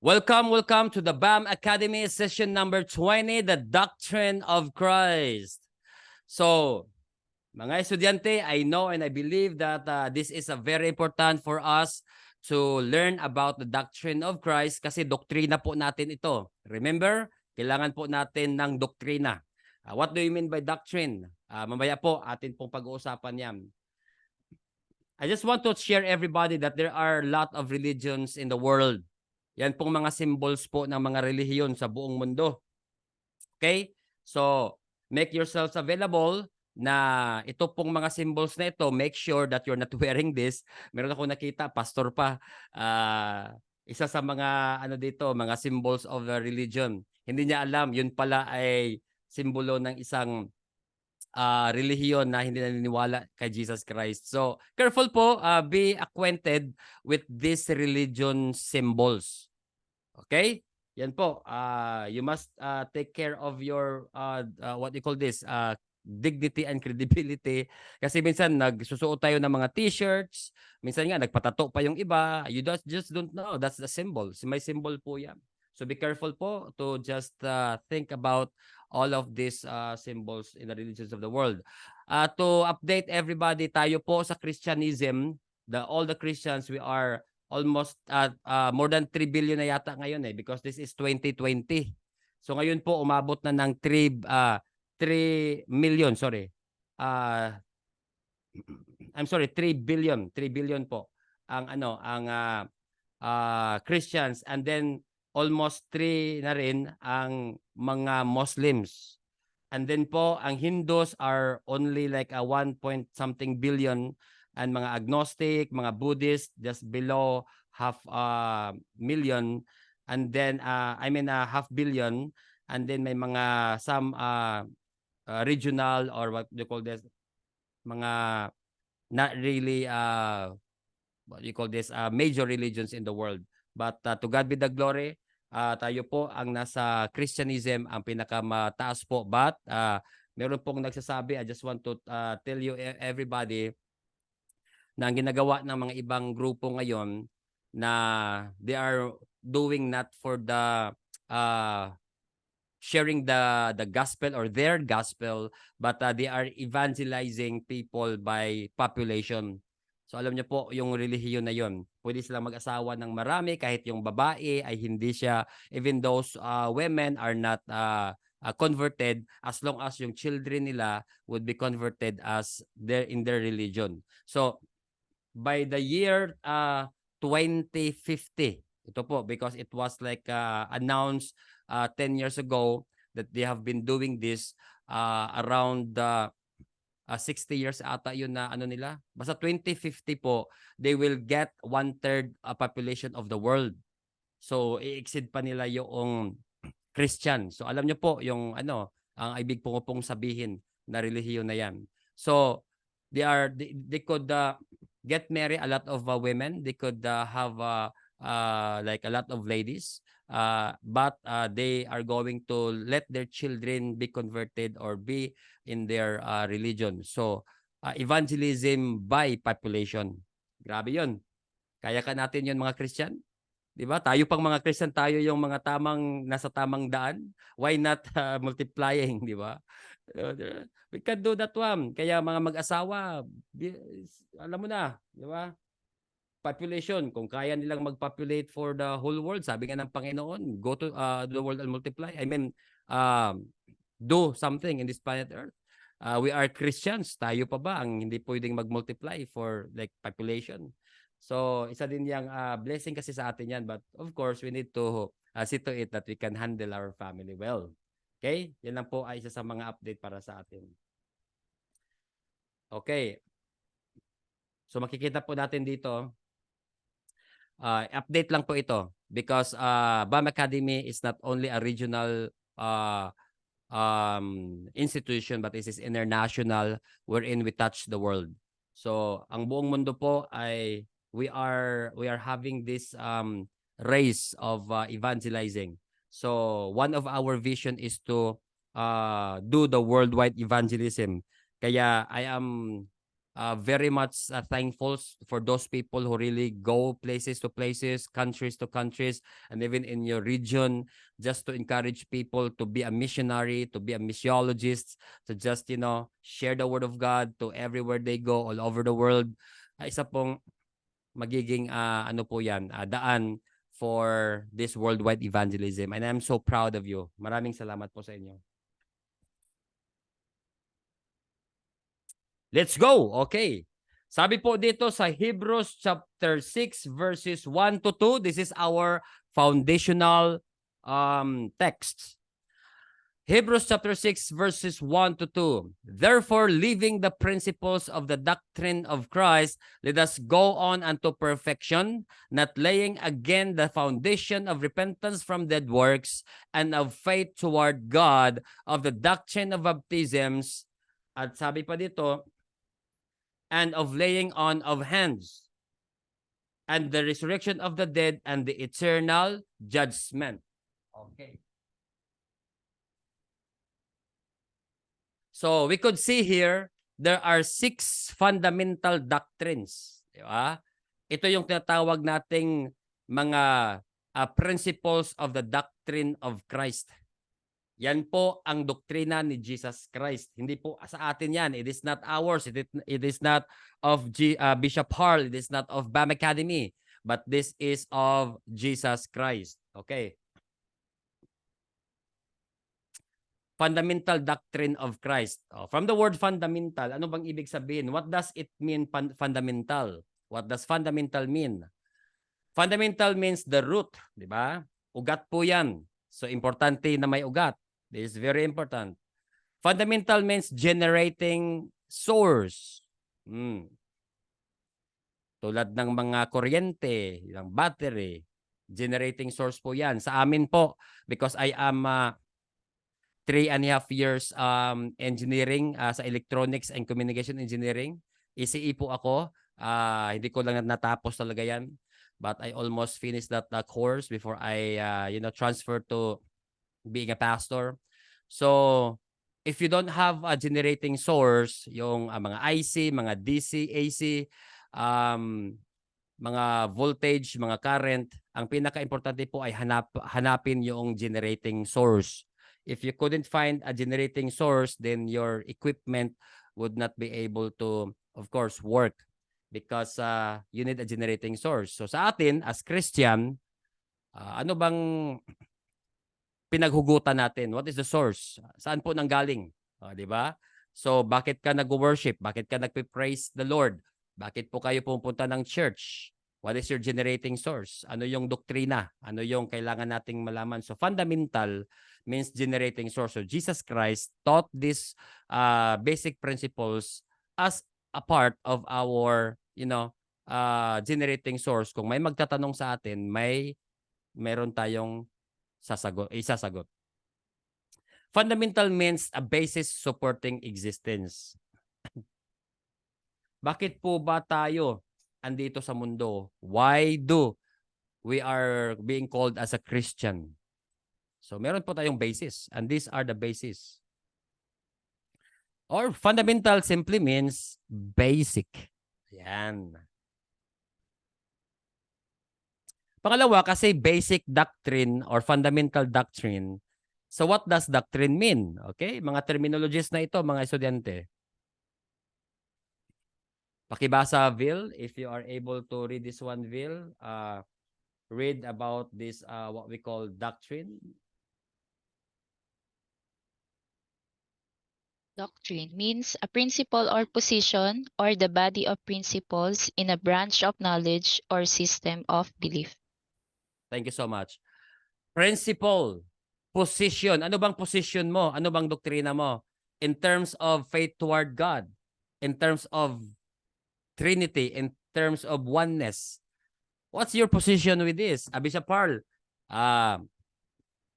Welcome to the BAM Academy session number 20, the Doctrine of Christ. So, mga estudyante, I know and I believe that this is a very important for us to learn about the doctrine of Christ kasi doktrina po natin ito. Remember, kailangan po natin ng doktrina. What do you mean by doctrine? Mamaya po atin pong pag-uusapan yan. I just want to share everybody that there are a lot of religions in the world. Yan pong mga symbols po ng mga relihiyon sa buong mundo. Okay? So, make yourselves available na ito pong mga symbols na ito, make sure that you're not wearing this. Meron ako nakita, pastor pa, isa sa mga ano dito, mga symbols of the religion. Hindi niya alam, yun pala ay simbolo ng isang relihiyon na hindi naniniwala kay Jesus Christ. So, careful po, be acquainted with these religion symbols. Okay? Yan po. You must take care of your, what you call this, dignity and credibility. Kasi minsan nagsusuot tayo ng mga t-shirts. Minsan nga, nagpatato pa yung iba. You just don't know. That's the symbol. May symbol po yan. So be careful po to just think about all of these symbols in the religions of the world. To update everybody, tayo po sa Christianism, all the Christians, we are almost more than 3 billion na yata ngayon because this is 2020. So ngayon po umabot na ng 3 million, sorry. I'm sorry, 3 billion po ang Christians, and then almost 3 na rin ang mga Muslims. And then po ang Hindus are only like a 1 point something billion, and mga agnostic, mga Buddhist just below half million, and then half billion, and then may mga some regional or what you call this, mga not really what you call this, major religions in the world. But to God be the glory, tayo po ang nasa Christianism ang pinakamataas po. But meron pong nagsasabi, I just want to tell you everybody, na ang ginagawa ng mga ibang grupo ngayon na they are doing not for the sharing the gospel or their gospel, but they are evangelizing people by population. So alam niyo po, yung relihiyon na yon, pwede silang mag-asawa ng marami kahit yung babae ay hindi siya, even those women are not converted, as long as yung children nila would be converted as in their religion. So by the year 2050, ito po, because it was like announced 10 years ago that they have been doing this around 60 years ata yun na ano nila. Basta 2050 po, they will get 1/3 population of the world. So i-exceed pa nila yung Christian. So alam niyo po yung ang ibig pong sabihin na relihiyon na yan. So they could get married a lot of women. They could have like a lot of ladies. But they are going to let their children be converted or be in their religion. So evangelism by population. Grabe yun. Kaya ka natin yun, mga Christian? Di ba? Tayo pang mga Christian, tayo yung mga nasa tamang daan. Why not multiplying, di ba? We can do that one. Kaya mga mag-asawa, alam mo na, di ba? Population, kung kaya nilang mag-populate for the whole world, sabi nga ng Panginoon, go to the world and multiply. I mean, do something in this planet Earth. We are Christians, tayo pa ba ang hindi pwedeng mag-multiply for like population? So, isa din yung blessing kasi sa atin yan. But of course, we need to see to it that we can handle our family well. Okay? Yan lang po ay isa sa mga update para sa atin. Okay. So, makikita po natin dito. Update lang po ito because BAM Academy is not only a regional institution, but it is international, wherein we touch the world. So, ang buong mundo po ay we are having this race of evangelizing. So one of our vision is to do the worldwide evangelism. Kaya I am very much thankful for those people who really go places to places, countries to countries, and even in your region, just to encourage people to be a missionary, to be a missiologist, to just, share the word of God to everywhere they go all over the world. Isa pong magiging ano po yan, daan for this worldwide evangelism. And I'm so proud of you. Maraming salamat po sa inyo. Let's go. Okay. Sabi po dito sa Hebrews chapter 6 verses 1 to 2, this is our foundational text. Hebrews chapter 6 verses 1 to 2. Therefore, leaving the principles of the doctrine of Christ, let us go on unto perfection, not laying again the foundation of repentance from dead works and of faith toward God, of the doctrine of baptisms, at sabi pa dito, and of laying on of hands, and the resurrection of the dead, and the eternal judgment. Okay. So we could see here, there are 6 fundamental doctrines. Di ba? Ito yung tinatawag nating mga principles of the doctrine of Christ. Yan po ang doktrina ni Jesus Christ. Hindi po sa atin yan. It is not ours. It is not of Bishop Harl. It is not of BAM Academy. But this is of Jesus Christ. Okay. Fundamental doctrine of Christ. From the word fundamental, ano bang ibig sabihin? What does it mean, fundamental? What does fundamental mean? Fundamental means the root, di ba? Ugat po yan. So, importante na may ugat. This is very important. Fundamental means generating source. Tulad ng mga kuryente, ng battery, generating source po yan. Sa amin po, because I am 3.5 years engineering sa electronics and communication engineering. ECE po ako. Hindi ko lang natapos talaga yan. But I almost finished that course before I transfer to being a pastor. So, if you don't have a generating source, yung mga IC, mga DC, AC, mga voltage, mga current, ang pinaka-importante po ay hanapin yung generating source. If you couldn't find a generating source, then your equipment would not be able to, of course, work because you need a generating source. So sa atin, as Christian, ano bang pinaghugutan natin? What is the source? Saan po nanggaling? Di ba? So bakit ka nag-worship? Bakit ka nagpe-praise the Lord? Bakit po kayo pupunta ng church? What is your generating source? Ano yung doktrina? Ano yung kailangan nating malaman? So fundamental means generating source. So Jesus Christ taught these basic principles as a part of our, generating source. Kung may magtatanong sa atin, meron tayong isasagot. Fundamental means a basis supporting existence. Bakit po ba tayo andito sa mundo? Why do we are being called as a Christian? So meron po tayong basis, and these are the basis. Or fundamental simply means basic. Yan. Pangalawa, kasi basic doctrine or fundamental doctrine. So what does doctrine mean? Okay, mga terminologies na ito, mga estudyante. Pakibasa, Vil, if you are able to read this one, Vil, read about this, what we call doctrine. Doctrine means a principle or position or the body of principles in a branch of knowledge or system of belief. Thank you so much. Principle, position. Ano bang position mo? Ano bang doktrina mo? In terms of faith toward God, in terms of Trinity, in terms of oneness. What's your position with this? Bishop Harl,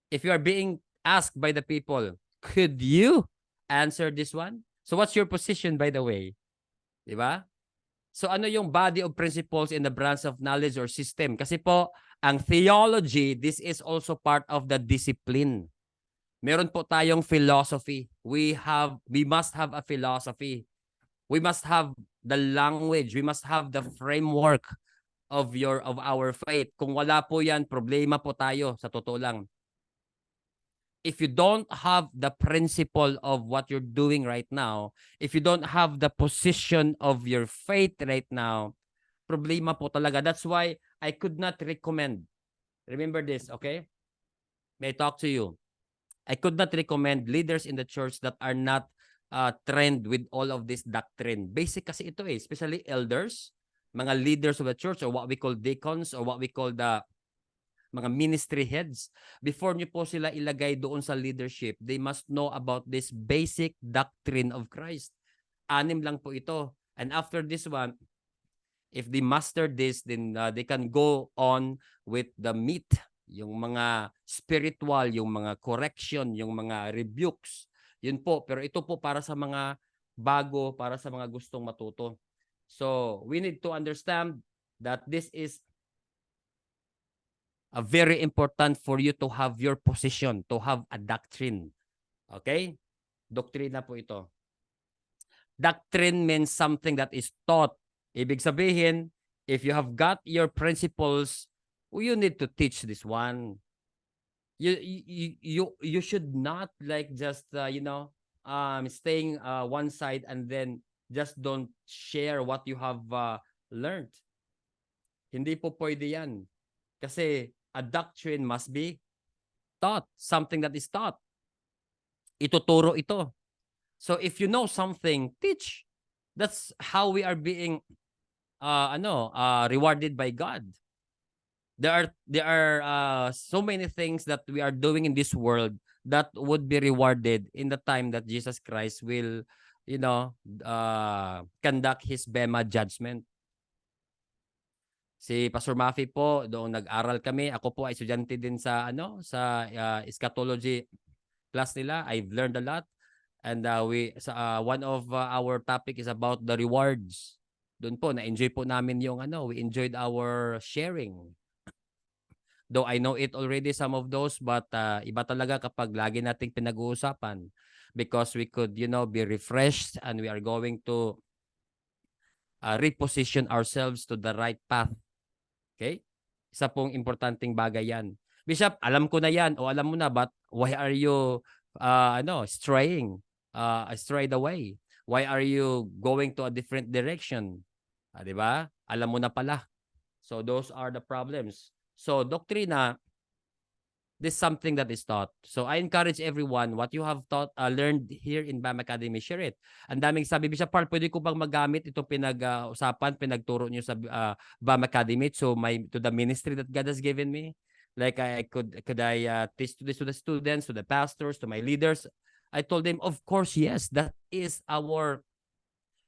if you are being asked by the people, could you answer this one? So what's your position, by the way? Diba? So ano yung body of principles in the branch of knowledge or system? Kasi po, ang theology, this is also part of the discipline. Meron po tayong philosophy. We must have a philosophy. We must have the language. We must have the framework of our faith. Kung wala po yan, problema po tayo sa totoo lang. If you don't have the principle of what you're doing right now, if you don't have the position of your faith right now, problema po talaga. That's why I could not recommend. Remember this, okay? May I talk to you. I could not recommend leaders in the church that are not trained with all of this doctrine. Basic kasi ito eh, especially elders, mga leaders of the church or what we call deacons or what we call the mga ministry heads. Before nyo po sila ilagay doon sa leadership, they must know about this basic doctrine of Christ. 6 lang po ito. And after this one, if they master this, then they can go on with the meat, yung mga spiritual, yung mga correction, yung mga rebukes. Yun po. Pero ito po para sa mga bago, para sa mga gustong matuto. So, we need to understand that this is very important for you to have your position, to have a doctrine. Okay? Doktrina po ito. Doctrine means something that is taught. Ibig sabihin, if you have got your principles, you need to teach this one. You should not like just staying one side and then just don't share what you have learned. Hindi po pwede yan. Kasi a doctrine must be taught, something that is taught. Ituturo ito. So if you know something, teach. That's how we are being rewarded by God. There are so many things that we are doing in this world that would be rewarded in the time that Jesus Christ will, conduct his Bema judgment. Si Pastor Maffy po, doon nag-aral kami. Ako po ay estudyante din sa eschatology class nila. I've learned a lot. And one of our topic is about the rewards. Doon po na-enjoy po namin yung we enjoyed our sharing. Though I know it already some of those, but iba talaga kapag lagi nating pinag-uusapan because we could be refreshed and we are going to reposition ourselves to the right path. Okay? Isa pong importanteng bagay yan. Bishop, alam ko na yan o alam mo na, but why are you straying? Strayed away? Why are you going to a different direction? Di ba? Alam mo na pala. So those are the problems. So doktrina, this is something that is taught. So I encourage everyone, what you have learned here in BAM Academy, share it. Ang daming sabi, Bishop Harl, pwede ko bang magamit itong pinag-usapan, pinagturo nyo sa BAM Academy to the ministry that God has given me? Like could I teach this to the students, to the pastors, to my leaders? I told them, of course, yes. That is our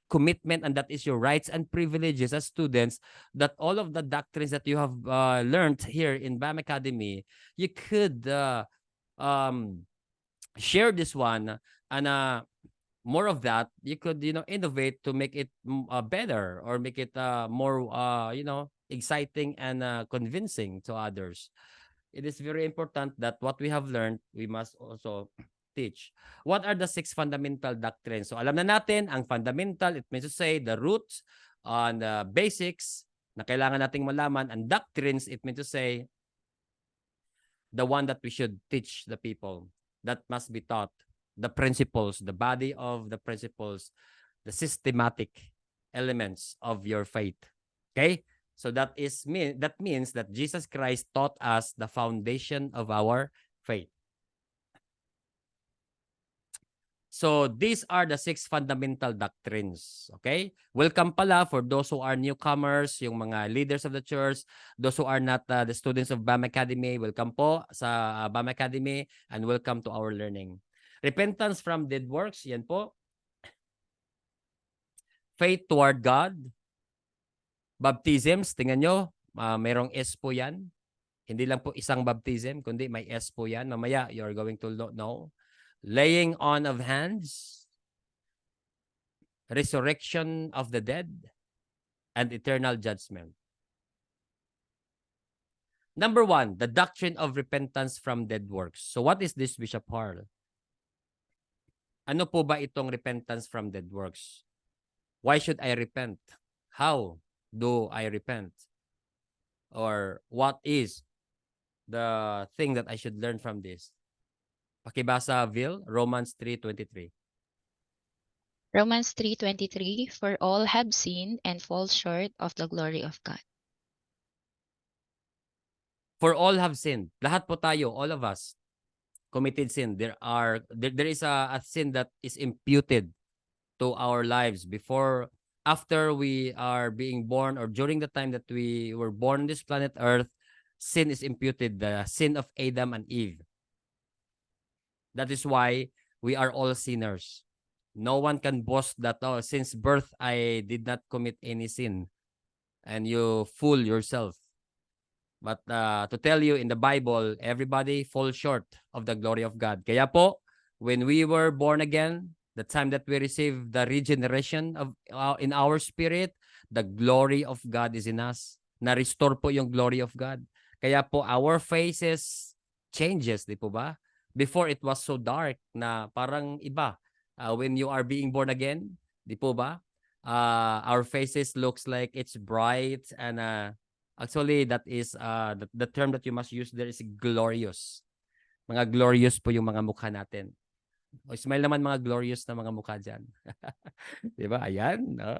commitment and that is your rights and privileges as students, that all of the doctrines that you have learned here in BAM Academy, you could share this one, and more of that, you could innovate to make it better or make it more exciting and convincing to others. It is very important that what we have learned, we must also teach. What are the 6 fundamental doctrines? So alam na natin, ang fundamental, it means to say the roots and the basics na kailangan nating malaman. And doctrines, it means to say the one that we should teach the people, that must be taught. The principles, the body of the principles, the systematic elements of your faith. Okay? So that means that Jesus Christ taught us the foundation of our faith. So these are the 6 fundamental doctrines. Okay? Welcome pala for those who are newcomers, yung mga leaders of the church, those who are not the students of BAM Academy. Welcome po sa BAM Academy and welcome to our learning. Repentance from dead works, yan po. Faith toward God. Baptisms, tingnan nyo, merong S po yan. Hindi lang po isang baptism, kundi may S po yan. Mamaya, you're going to know. Laying on of hands, resurrection of the dead, and eternal judgment. Number 1, the doctrine of repentance from dead works. So what is this, Bishop Harl? Ano po ba itong repentance from dead works? Why should I repent? How do I repent? Or what is the thing that I should learn from this? Pakibasa, Vil, Romans 3:23. Romans 3:23, for all have sinned and fall short of the glory of God. For all have sinned. Lahat po tayo, all of us, committed sin. There is a sin that is imputed to our lives after we are being born, or during the time that we were born on this planet Earth. Sin is imputed, the sin of Adam and Eve. That is why we are all sinners. No one can boast that, oh, since birth I did not commit any sin. And you fool yourself. But to tell you, in the Bible, everybody falls short of the glory of God. Kaya po, when we were born again, the time that we received the regeneration of in our spirit, the glory of God is in us. Na-restore po yung glory of God. Kaya po, our faces changes, di po ba? Before, it was so dark na parang iba. When you are being born again, di po ba? Our faces looks like it's bright and actually, that is the term that you must use there is glorious. Mga glorious po yung mga mukha natin. O, smile naman mga glorious na mga mukha dyan. Di ba? Ayan. No?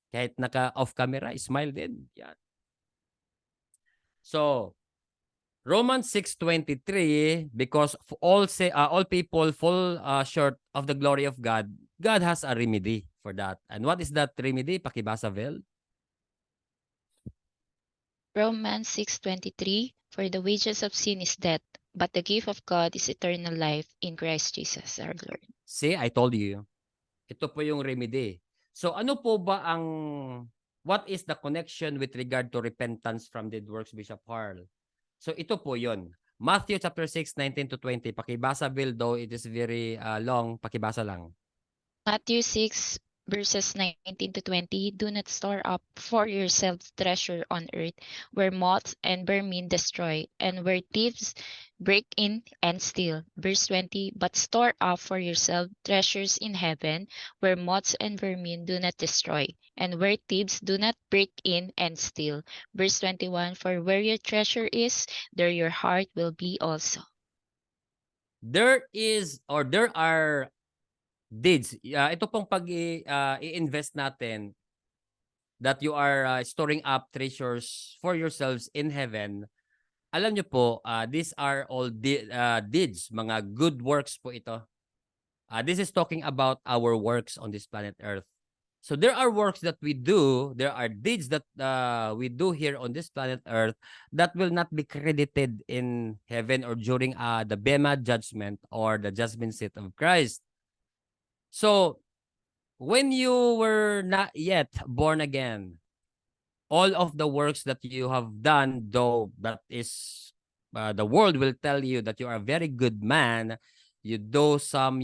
Kahit naka-off camera, smile din. Yan. So, Romans 6:23, because all people fall short of the glory of God, God has a remedy for that. And what is that remedy? Pakibasa, Vel. Romans 6:23, for the wages of sin is death, but the gift of God is eternal life in Christ Jesus our Lord. See, I told you. Ito po yung remedy. So ano po ba what is the connection with regard to repentance from dead works, Bishop Harl? So ito po yon. Matthew chapter 6:19-20. Pakibasa, Bill, though it is very long. Pakibasa lang. Matthew 6, verses 19 to 20, do not store up for yourselves treasure on earth, where moths and vermin destroy, and where thieves break in and steal. Verse 20, but store up for yourselves treasures in heaven, where moths and vermin do not destroy, and where thieves do not break in and steal. Verse 21, for where your treasure is, there your heart will be also. There are deeds. Ito pong i-invest natin, that you are storing up treasures for yourselves in heaven. Alam nyo po, these are all deeds, mga good works po ito. This is talking about our works on this planet Earth. So there are works that we do, there are deeds that we do here on this planet Earth that will not be credited in heaven or during the Bema judgment or the judgment seat of Christ. So when you were not yet born again, all of the works that you have done, though that is the world will tell you that you are a very good man, you do some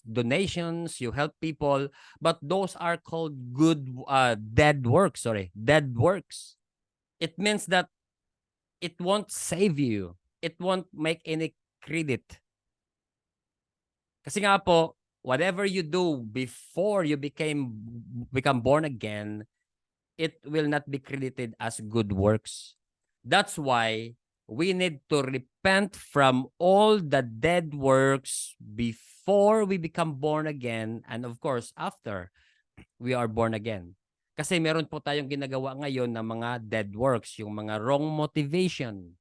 donations, you help people, but those are called dead works. It means that it won't save you, it won't make any credit, kasi nga po, whatever you do before you become born again, it will not be credited as good works. That's why we need to repent from all the dead works before we become born again, and of course, after we are born again. Kasi meron po tayong ginagawa ngayon na mga dead works, yung mga wrong motivation.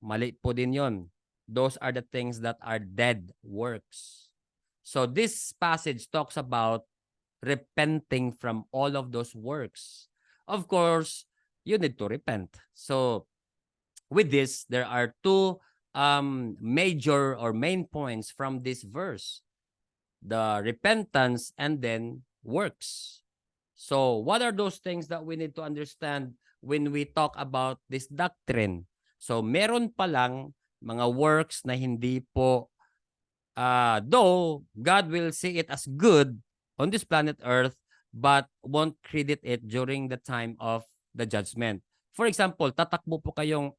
Mali po din yon. Those are the things that are dead works. So this passage talks about repenting from all of those works. Of course, you need to repent. So with this, there are two major or main points from this verse: the repentance and then works. So what are those things that we need to understand when we talk about this doctrine? So meron pa lang mga works na hindi po, though God will see it as good on this planet Earth, but won't credit it during the time of the judgment. For example, tatakbo po kayong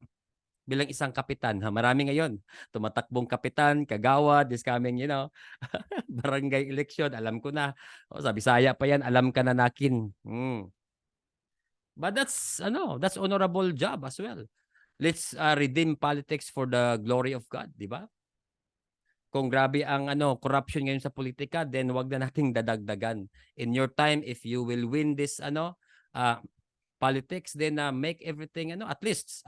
bilang isang kapitan. Marami ngayon, tumatakbong kapitan, kagawad, this coming, barangay election, alam ko na. Sa Bisaya pa yan, alam ka na nakin. But that's honorable job as well. Let's redeem politics for the glory of God, di ba? Kung grabe ang corruption ngayon sa politika, then wag na nating dadagdagan. In your time, if you will win this uh, politics, then make everything at least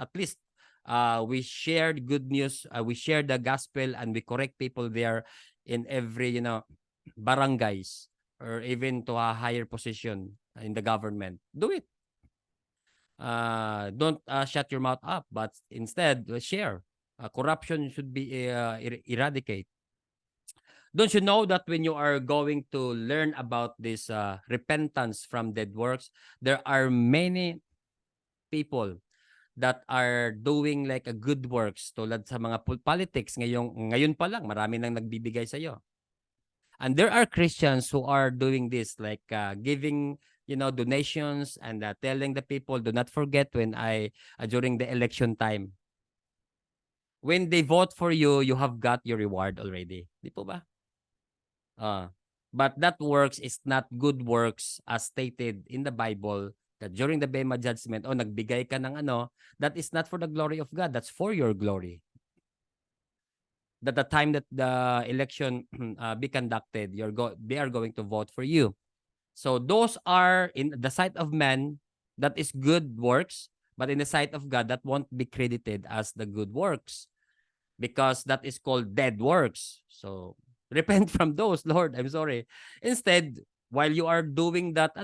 we shared good news, we share the gospel, and we correct people there in every barangays, or even to a higher position in the government. Do it. Don't shut your mouth up, but instead share. Corruption should be eradicated. Don't you know that when you are going to learn about this repentance from dead works, there are many people that are doing like a good works tulad sa mga politics ngayon pa lang marami nang nagbibigay sa iyo. And there are Christians who are doing this, like giving donations, and telling the people, do not forget when during the election time, when they vote for you, you have got your reward already. Di po ba? But that works is not good works as stated in the Bible, that during the Bema judgment, nagbigay ka ng that is not for the glory of God, that's for your glory. That the time that the election be conducted, they are going to vote for you. So those are in the sight of man, that is good works, but in the sight of God, that won't be credited as the good works, because that is called dead works. So repent from those, Lord. I'm sorry. Instead, while you are doing that,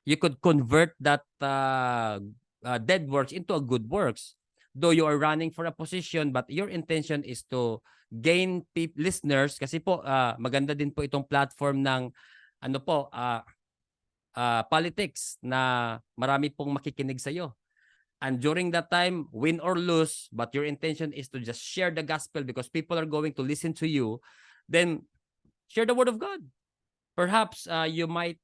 you could convert that dead works into a good works. Though you are running for a position, but your intention is to gain listeners, kasi po maganda din po itong platform ng politics, na marami pong makikinig sa iyo. And during that time, win or lose, but your intention is to just share the gospel because people are going to listen to you, then share the word of God. Perhaps you might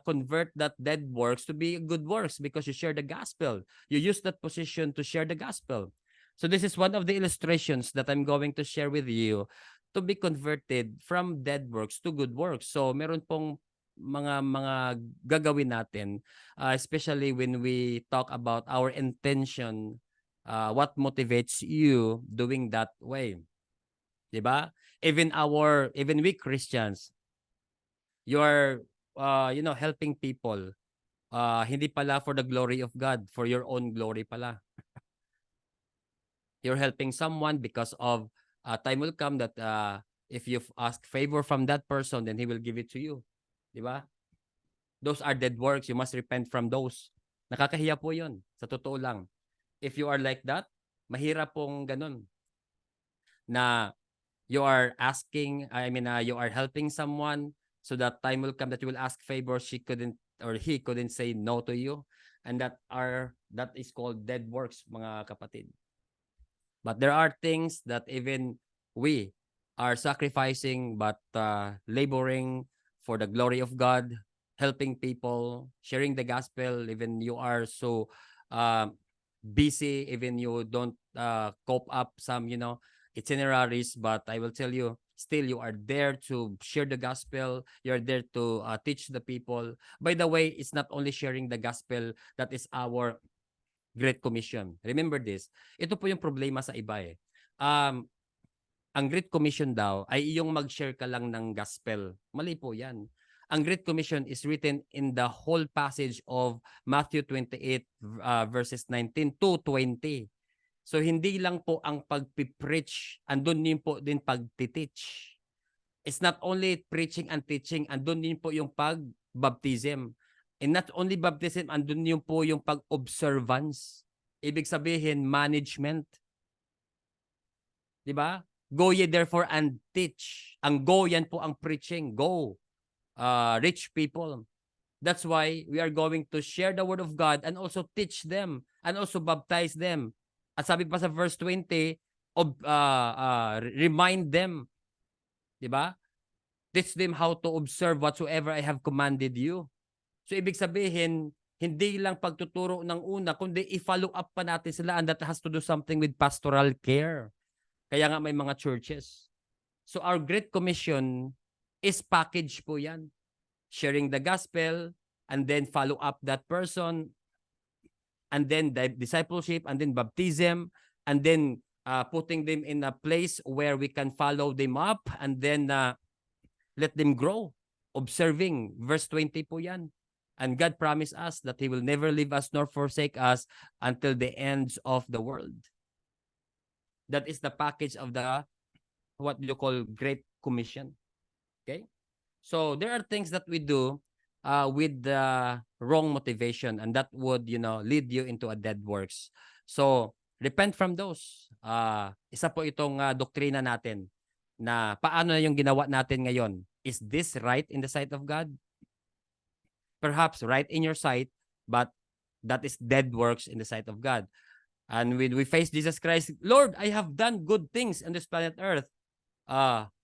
convert that dead works to be good works because you share the gospel. You use that position to share the gospel. So this is one of the illustrations that I'm going to share with you to be converted from dead works to good works. So meron pong mga gagawin natin, especially when we talk about our intention, what motivates you doing that way. Diba? Even we Christians, you are helping people, hindi pala for the glory of God, for your own glory pala. You're helping someone because of time will come that if you ask favor from that person, then he will give it to you. Diba? Those are dead works. You must repent from those. Nakakahiya po yun. Sa totoo lang. If you are like that, mahirap pong ganun. Na you are you are helping someone, so that time will come that you will ask favor, he couldn't say no to you. And that is called dead works, mga kapatid. But there are things that even we are sacrificing, but laboring for the glory of God, helping people, sharing the gospel, even you are so busy, even you don't cope up some itineraries, but I will tell you, still you are there to share the gospel. You're there to teach the people. By the way, it's not only sharing the gospel that is our Great Commission. Remember this. Ito po yung problema sa iba eh. Ang Great Commission daw ay yung mag-share ka lang ng gospel. Mali po yan. Ang Great Commission is written in the whole passage of Matthew 28 verses 19 to 20. So hindi lang po ang pagpipreach, andun din po din pagtiteach. It's not only preaching and teaching, andun din po yung pagbaptism. And not only baptism, andun yung po yung pag-observance. Ibig sabihin, management. Diba? Go ye therefore and teach. Ang go, yan po ang preaching. Go. Reach people. That's why we are going to share the word of God and also teach them and also baptize them. At sabi pa sa verse 20, remind them. Diba? Teach them how to observe whatsoever I have commanded you. So ibig sabihin, Hindi lang pagtuturo ng una, kundi i-follow up pa natin sila, and that has to do something with pastoral care. Kaya nga may mga churches. So our Great Commission is package po yan. Sharing the gospel, and then follow up that person, and then discipleship, and then baptism, and then putting them in a place where we can follow them up, and then let them grow. Observing. Verse 20 po yan. And God promised us that He will never leave us nor forsake us until the ends of the world. That is the package of the, what you call, Great Commission. Okay? So there are things that we do with the wrong motivation, and that would, lead you into a dead works. So repent from those. Isa po itong doktrina natin na paano na yung ginawa natin ngayon. Is this right in the sight of God? Perhaps right in your sight, but that is dead works in the sight of God. And when we face Jesus Christ, Lord, I have done good things on this planet Earth.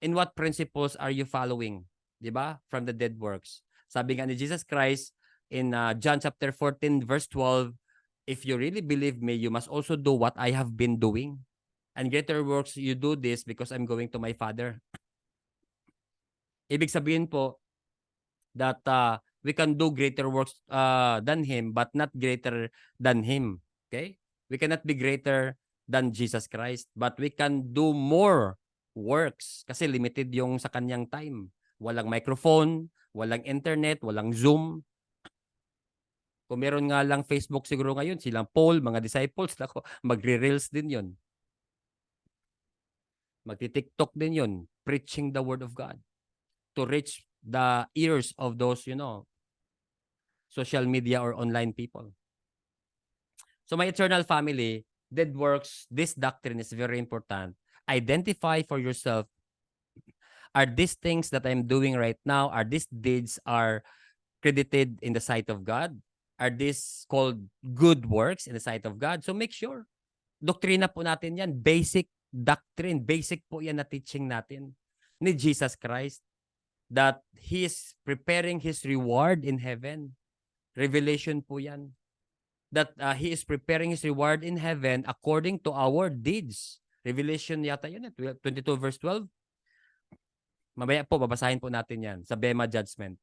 In what principles are you following? Diba? From the dead works. Sabi nga ni Jesus Christ in John chapter 14 verse 12, if you really believe me, you must also do what I have been doing. And greater works you do this because I'm going to my Father. Ibig sabihin po that we can do greater works than Him, but not greater than Him. Okay? We cannot be greater than Jesus Christ, but we can do more works kasi limited yung sa kanyang time. Walang microphone, walang internet, walang Zoom. Kung meron nga lang Facebook siguro ngayon, silang Paul, mga disciples, magre-reels din yun. Magti-TikTok din yun, preaching the word of God to reach the ears of those, social media or online people. So my eternal family, dead works, this doctrine is very important. Identify for yourself, are these things that I'm doing right now, are these deeds are credited in the sight of God? Are these called good works in the sight of God? So make sure. Doktrina po natin yan. Basic doctrine. Basic po yan na teaching natin ni Jesus Christ, that He is preparing His reward in heaven. Revelation po yan. That He is preparing His reward in heaven according to our deeds. Revelation yata yun, 22 verse 12. Mamaya po, babasahin po natin yan sa Bema Judgment.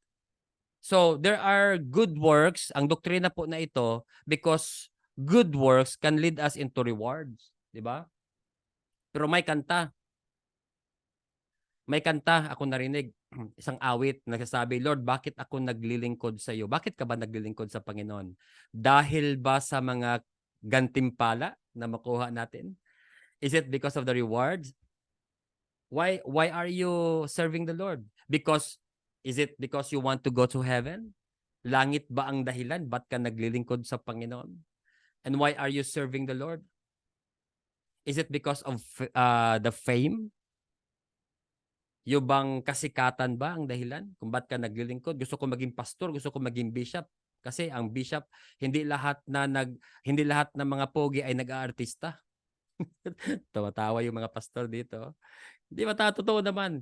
So, there are good works, ang doktrina po na ito, because good works can lead us into rewards. Diba? Pero may kanta ako narinig, isang awit, nagsasabi, Lord, bakit ako naglilingkod sa iyo? Bakit ka ba naglilingkod sa Panginoon? Dahil ba sa mga gantimpala na makuha natin? Is it because of the rewards? Why are you serving the Lord? Is it because you want to go to heaven? Langit ba ang dahilan? Ba't ka naglilingkod sa Panginoon? And why are you serving the Lord? Is it because of the fame? Yung bang kasikatan ba ang dahilan kung ba't ka naglilingkod? Gusto ko maging pastor, gusto ko maging bishop. Kasi ang bishop, hindi lahat ng mga pogi ay nag-aartista. Tawa-tawa yung mga pastor dito. Hindi ba totoo naman?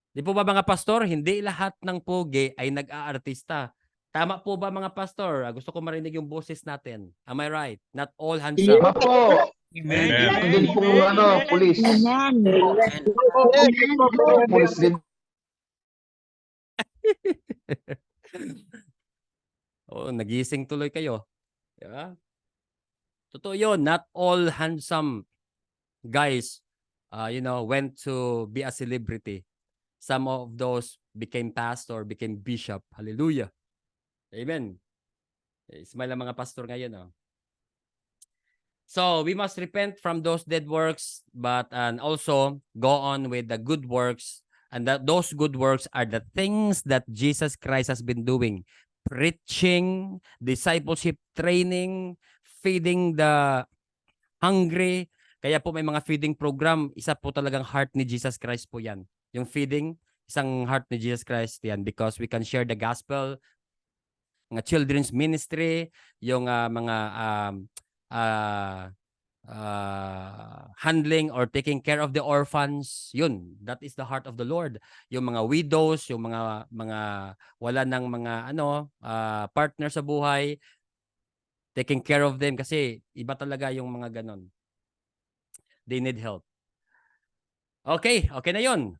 Di po ba mga pastor, hindi lahat ng pogi ay nag-aartista. Tama po ba mga pastor? Gusto ko marinig yung boses natin. Am I right? Not all handsome. Iba po. Amen. Ito din po pulis. Pulis din. Oh, nagising tuloy kayo. Diba? Totoo yun. Not all handsome guys, went to be a celebrity. Some of those became pastor, became bishop. Hallelujah. Amen. Smile ang mga pastor ngayon. Oh. So we must repent from those dead works, and also go on with the good works. And those good works are the things that Jesus Christ has been doing. Preaching, discipleship training, feeding the hungry. Kaya po may mga feeding program. Isa po talagang heart ni Jesus Christ po yan. Yung feeding, isang heart ni Jesus Christ yan, because we can share the gospel, mga children's ministry, yung mga handling or taking care of the orphans. Yun, that is the heart of the Lord. Yung mga widows, yung mga wala ng mga partner sa buhay, taking care of them kasi iba talaga yung mga ganon. They need help. Okay na yun.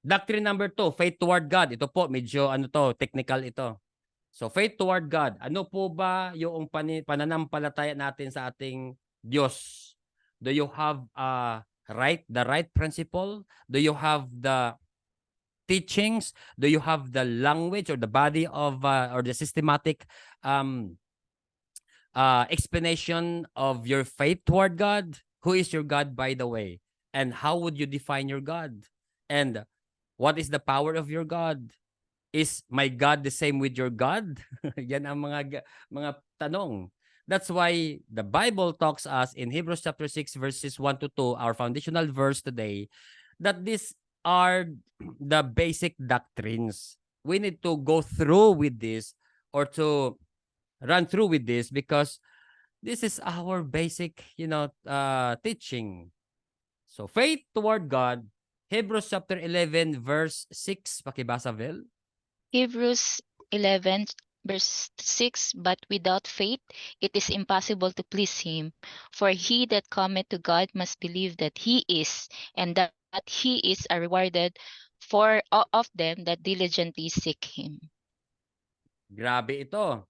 Doctrine number 2, faith toward God. Ito po, medyo technical ito. So, faith toward God. Ano po ba yung pananampalataya natin sa ating Diyos? Do you have the right principle? Do you have the teachings? Do you have the language or the body of or the systematic explanation of your faith toward God? Who is your God, by the way? And how would you define your God? And what is the power of your God? Is my God the same with your God? Yan ang mga tanong. That's why the Bible talks us in Hebrews chapter 6 verses 1 to 2, our foundational verse today, that these are the basic doctrines. We need to go through with this or to run through with this because this is our basic, teaching. So faith toward God, Hebrews chapter 11 verse 6, pakibasa Vel. Hebrews 11 verse 6, but without faith it is impossible to please him. For he that cometh to God must believe that he is, and that he is a rewarded of them that diligently seek him. Grabe ito.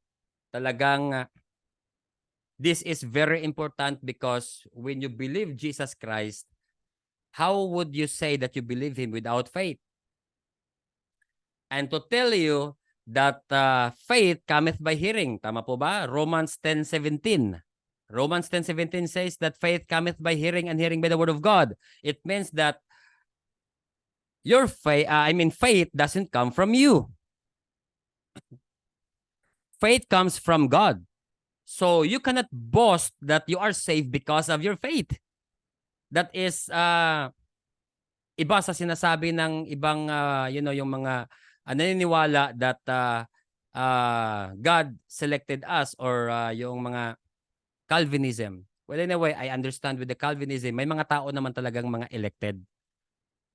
Talagang this is very important because when you believe Jesus Christ, how would you say that you believe him without faith? And to tell you that faith cometh by hearing. Tama po ba? Romans 10:17. Romans 10:17 says that faith cometh by hearing and hearing by the word of God. It means that your faith doesn't come from you. Faith comes from God. So you cannot boast that you are saved because of your faith. That is iba sa sinasabi ng ibang yung mga naniniwala that God selected us or yung mga Calvinism. Well, anyway, I understand with the Calvinism, may mga tao naman talagang mga elected.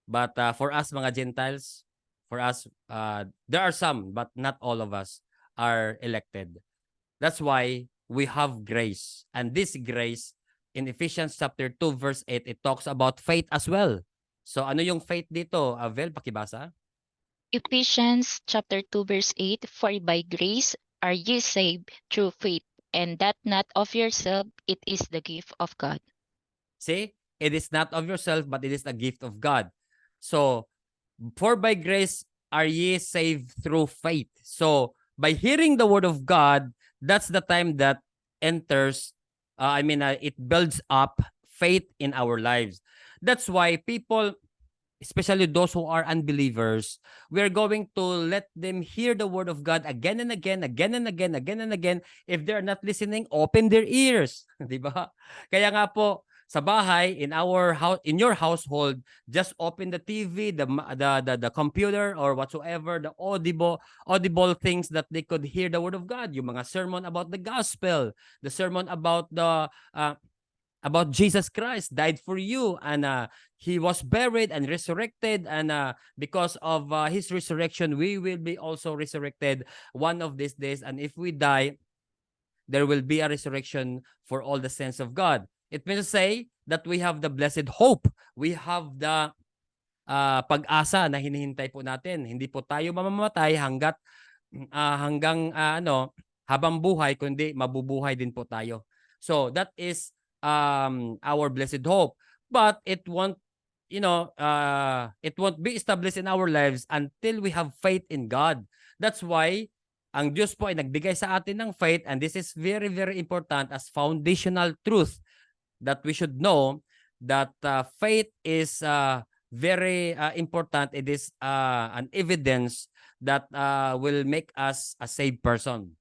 But for us mga Gentiles, for us, there are some, but not all of us are elected. That's why we have grace. And this grace, in Ephesians chapter 2, verse 8, it talks about faith as well. So ano yung faith dito? Vel, pakibasa. Ephesians chapter 2 verse 8, for by grace are ye saved through faith, and that not of yourself, it is the gift of God. See, it is not of yourself, but it is a gift of God. So, for by grace are ye saved through faith. So, by hearing the word of God, that's the time that enters, it builds up faith in our lives. That's why people, especially those who are unbelievers, we're going to let them hear the word of God again and again, again and again, again and again. If they're not listening, open their ears. Diba? Kaya nga po, sa bahay, in our house, in your household, just open the TV, the computer, or whatsoever, the audible things that they could hear the word of God. Yung mga sermon about the gospel, the sermon about about Jesus Christ died for you, and he was buried and resurrected, and because of his resurrection, we will be also resurrected one of these days. And if we die, there will be a resurrection for all the saints of God. It means to say that we have the blessed hope. We have the pag-asa na hinihintay po natin. Hindi po tayo mamamatay hanggang habang buhay, kundi mabubuhay din po tayo. So that is our blessed hope. But it won't be established in our lives until we have faith in God. That's why ang Diyos po ay nagbigay sa atin ng faith, and this is very, very important as foundational truth that we should know that faith is very important. It is an evidence that will make us a saved person.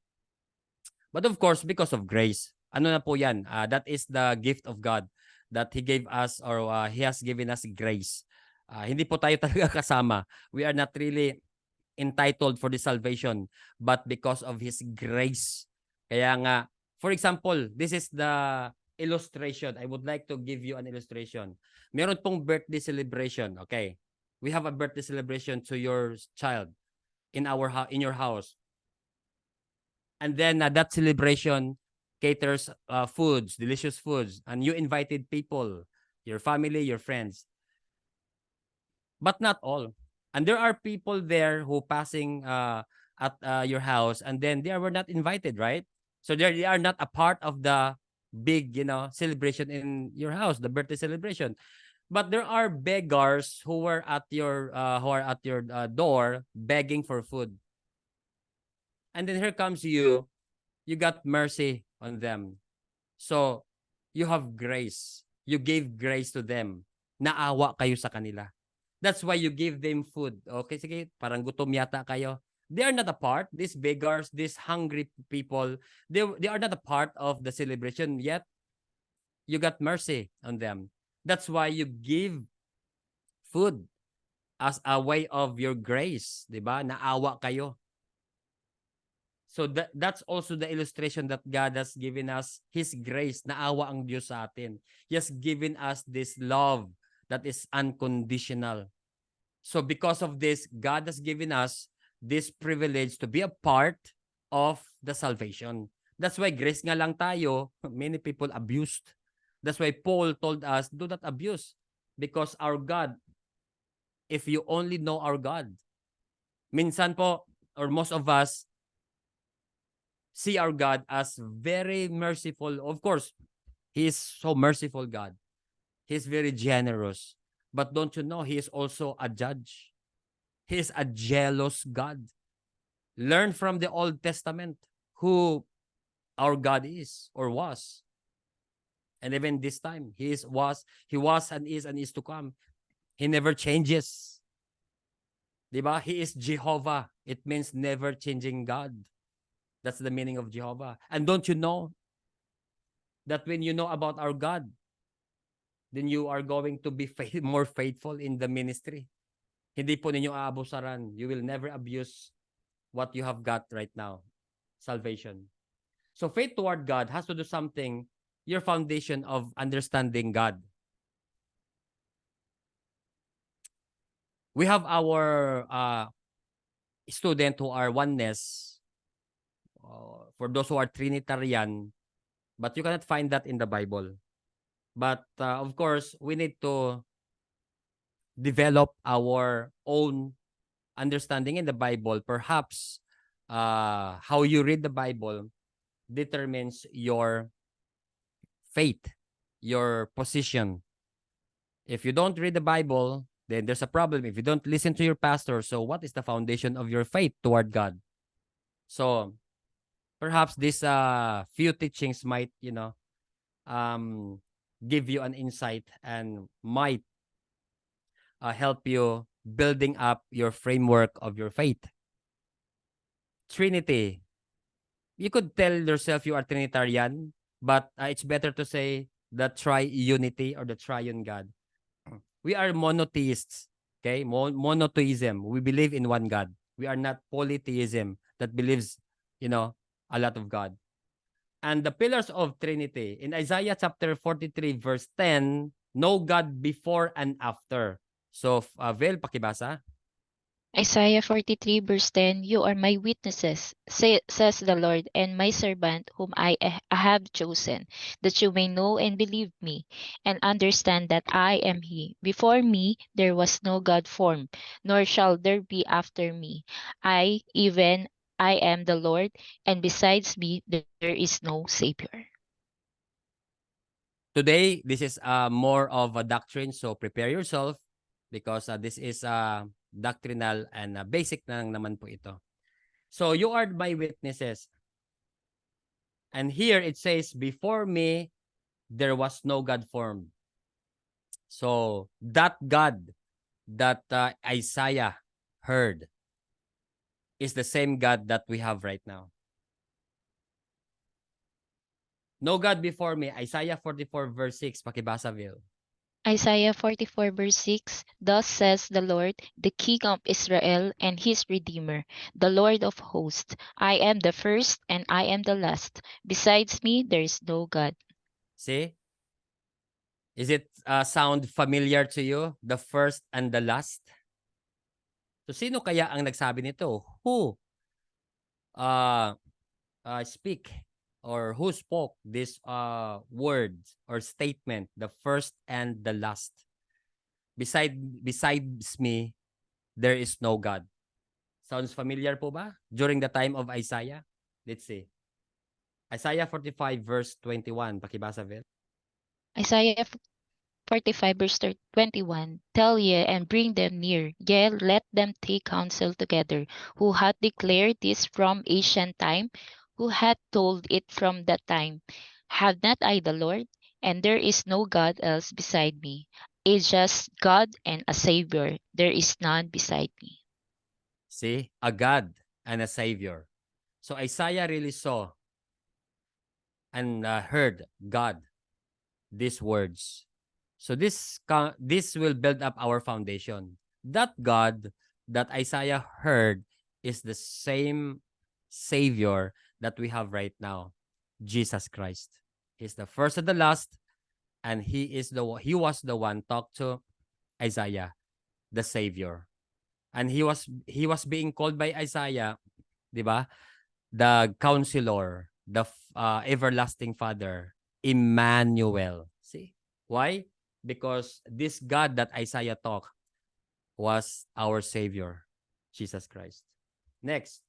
But of course, because of grace. Ano na po yan? That is the gift of God that He gave us, or He has given us grace. Hindi po tayo talaga kasama. We are not really entitled for the salvation, but because of His grace. Kaya nga, for example, this is the illustration. I would like to give you an illustration. Meron pong birthday celebration, okay? We have a birthday celebration to your child in in your house. And then that celebration caters foods, delicious foods, and you invited people, your family, your friends. But not all. And there are people there who passing at your house, and then were not invited, right? So they are not a part of the big, celebration in your house, the birthday celebration. But there are beggars who are at your door begging for food. And then here comes you got mercy on them. So you have grace. You gave grace to them. Naawa kayo sa kanila. That's why you give them food. Okay, sige, parang gutom yata kayo. They are not a part, these beggars, these hungry people, they are not a part of the celebration yet. You got mercy on them. That's why you give food as a way of your grace, 'di ba? Naawa kayo. So that's also the illustration that God has given us His grace. Naawa ang Diyos sa atin. He has given us this love that is unconditional. So because of this, God has given us this privilege to be a part of the salvation. That's why grace nga lang tayo, many people abused. That's why Paul told us, do not abuse. Because our God, if you only know our God, minsan po, or most of us, see our God as very merciful. Of course, He is so merciful God. He is very generous. But don't you know, He is also a judge. He is a jealous God. Learn from the Old Testament who our God is or was. And even this time, He was and is to come. He never changes. Diba? He is Jehovah. It means never changing God. That's the meaning of Jehovah. And don't you know that when you know about our God, then you are going to be more faithful in the ministry. Hindi po ninyo aabusaran. You will never abuse what you have got right now. Salvation. So faith toward God has to do something, your foundation of understanding God. We have our student who are oneness, for those who are Trinitarian, but you cannot find that in the Bible. But of course, we need to develop our own understanding in the Bible. Perhaps how you read the Bible determines your faith, your position. If you don't read the Bible, then there's a problem. If you don't listen to your pastor, so what is the foundation of your faith toward God? So perhaps these few teachings might, give you an insight and might help you building up your framework of your faith. Trinity. You could tell yourself you are Trinitarian, but it's better to say the triunity or the triune God. We are monotheists, okay? Monotheism. We believe in one God. We are not polytheism that believes, a lot of God. And the pillars of Trinity. In Isaiah chapter 43 verse 10, no God before and after. So, Vel, pakibasa. Isaiah 43 verse 10, You are my witnesses, says the Lord, and my servant whom I have chosen, that you may know and believe me, and understand that I am He. Before me there was no God formed, nor shall there be after me. I am the Lord, and besides me there is no Savior. Today, this is more of a doctrine, so prepare yourself because this is doctrinal and basic na naman po ito. So, you are my witnesses. And here it says, before me, there was no God formed. So, that God that Isaiah heard is the same God that we have right now. No God before me. Isaiah 44 verse 6. Pakibasa, Vil. Isaiah 44 verse 6, Thus says the Lord, the King of Israel and his Redeemer, the Lord of hosts, I am the first and I am the last. Besides me, there is no God. See? Is it sound familiar to you? The first and the last? So sino kaya ang nagsabi nito? Who speak or who spoke this word or statement, the first and the last? Besides me, there is no God. Sounds familiar po ba? During the time of Isaiah? Let's see. Isaiah 45 verse 21. Pakibasa, Vel. Isaiah 45 verse 21. Tell ye and bring them near, yea, let them take counsel together. Who hath declared this from ancient time? Who hath told it from that time? Have not I the Lord? And there is no God else beside me. A just God and a Savior. There is none beside me. See? A God and a Savior. So Isaiah really saw and heard God, these words. So this will build up our foundation. That God that Isaiah heard is the same Savior that we have right now, Jesus Christ. He's the first and the last, and he was the one talked to Isaiah, the Savior. And he was being called by Isaiah, di ba? The Counselor, the Everlasting Father, Emmanuel. See? Why? Because this God that Isaiah talked was our Savior, Jesus Christ. Next.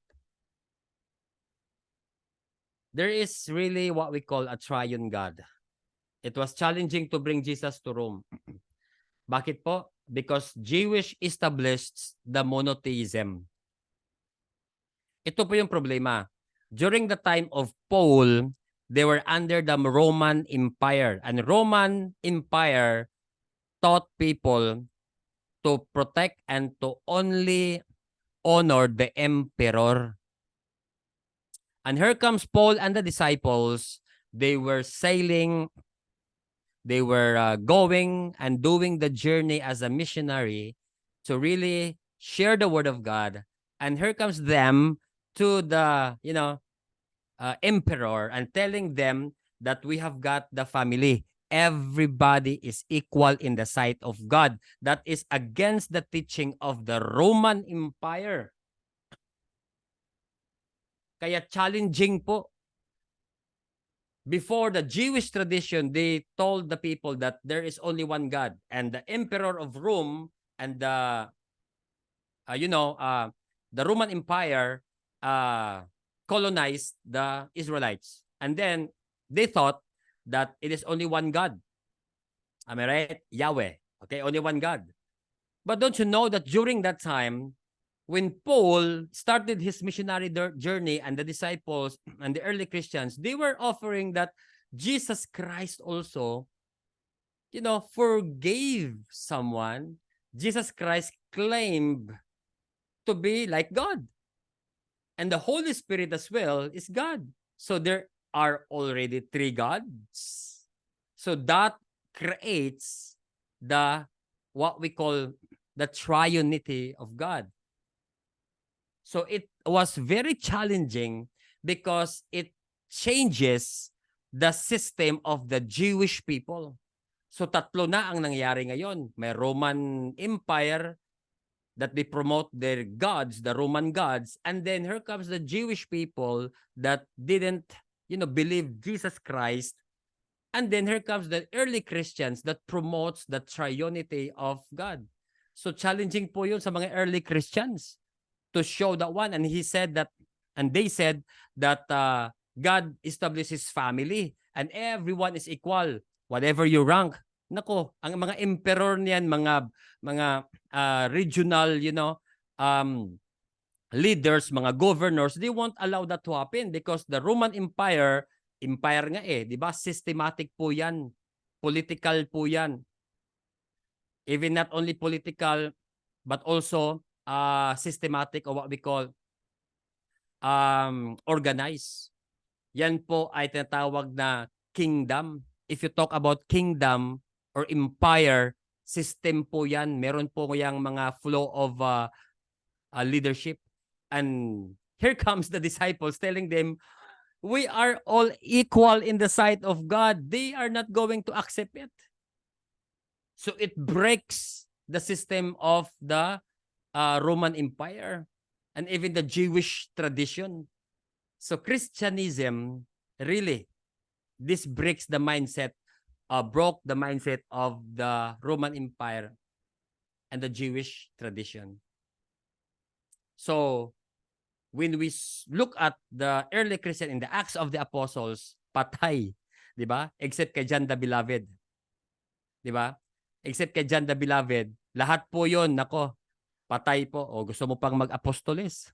There is really what we call a triune God. It was challenging to bring Jesus to Rome. Bakit po? Because Jewish established the monotheism. Ito po yung problema. During the time of Paul, they were under the Roman Empire. And Roman Empire taught people to protect and to only honor the emperor. And here comes Paul and the disciples. They were sailing. They were going and doing the journey as a missionary to really share the word of God. And here comes them to the, emperor and telling them that we have got the family. Everybody is equal in the sight of God. That is against the teaching of the Roman Empire. Kaya challenging po. Before the Jewish tradition, they told the people that there is only one God. And the emperor of Rome and the Roman Empire colonized the Israelites. And then they thought that it is only one God. Am I right? Yahweh. Okay, only one God. But don't you know that during that time, when Paul started his missionary journey and the disciples and the early Christians, they were offering that Jesus Christ also, forgave someone. Jesus Christ claimed to be like God. And the Holy Spirit as well is God. So there are already three gods. So that creates what we call the triunity of God. So it was very challenging because it changes the system of the Jewish people. So tatlo na ang nangyari ngayon. May Roman Empire that they promote their gods, the Roman gods, and then here comes the Jewish people that didn't, believe Jesus Christ. And then here comes the early Christians that promotes the triunity of God. So challenging po yun sa mga early Christians to show that one. And they said that God establishes family and everyone is equal, whatever you rank. Nako, ang mga emperor niyan, mga regional, leaders, mga governors, they won't allow that to happen because the Roman Empire nga di ba? Systematic po yan. Political po yan. Even not only political, but also systematic or what we call organized. Yan po ay tinatawag na kingdom. If you talk about kingdom or empire, system po yan. Meron po yung mga flow of leadership. And here comes the disciples telling them, we are all equal in the sight of God, they are not going to accept it. So it breaks the system of the Roman Empire and even the Jewish tradition. So Christianism, really, this breaks the mindset, broke the mindset of the Roman Empire and the Jewish tradition. So when we look at the early Christian in the Acts of the Apostles, patay, di ba? Except kay John the Beloved. Di ba? Except kay John the Beloved, lahat po yon nako, patay po. O gusto mo pang mag-apostoles.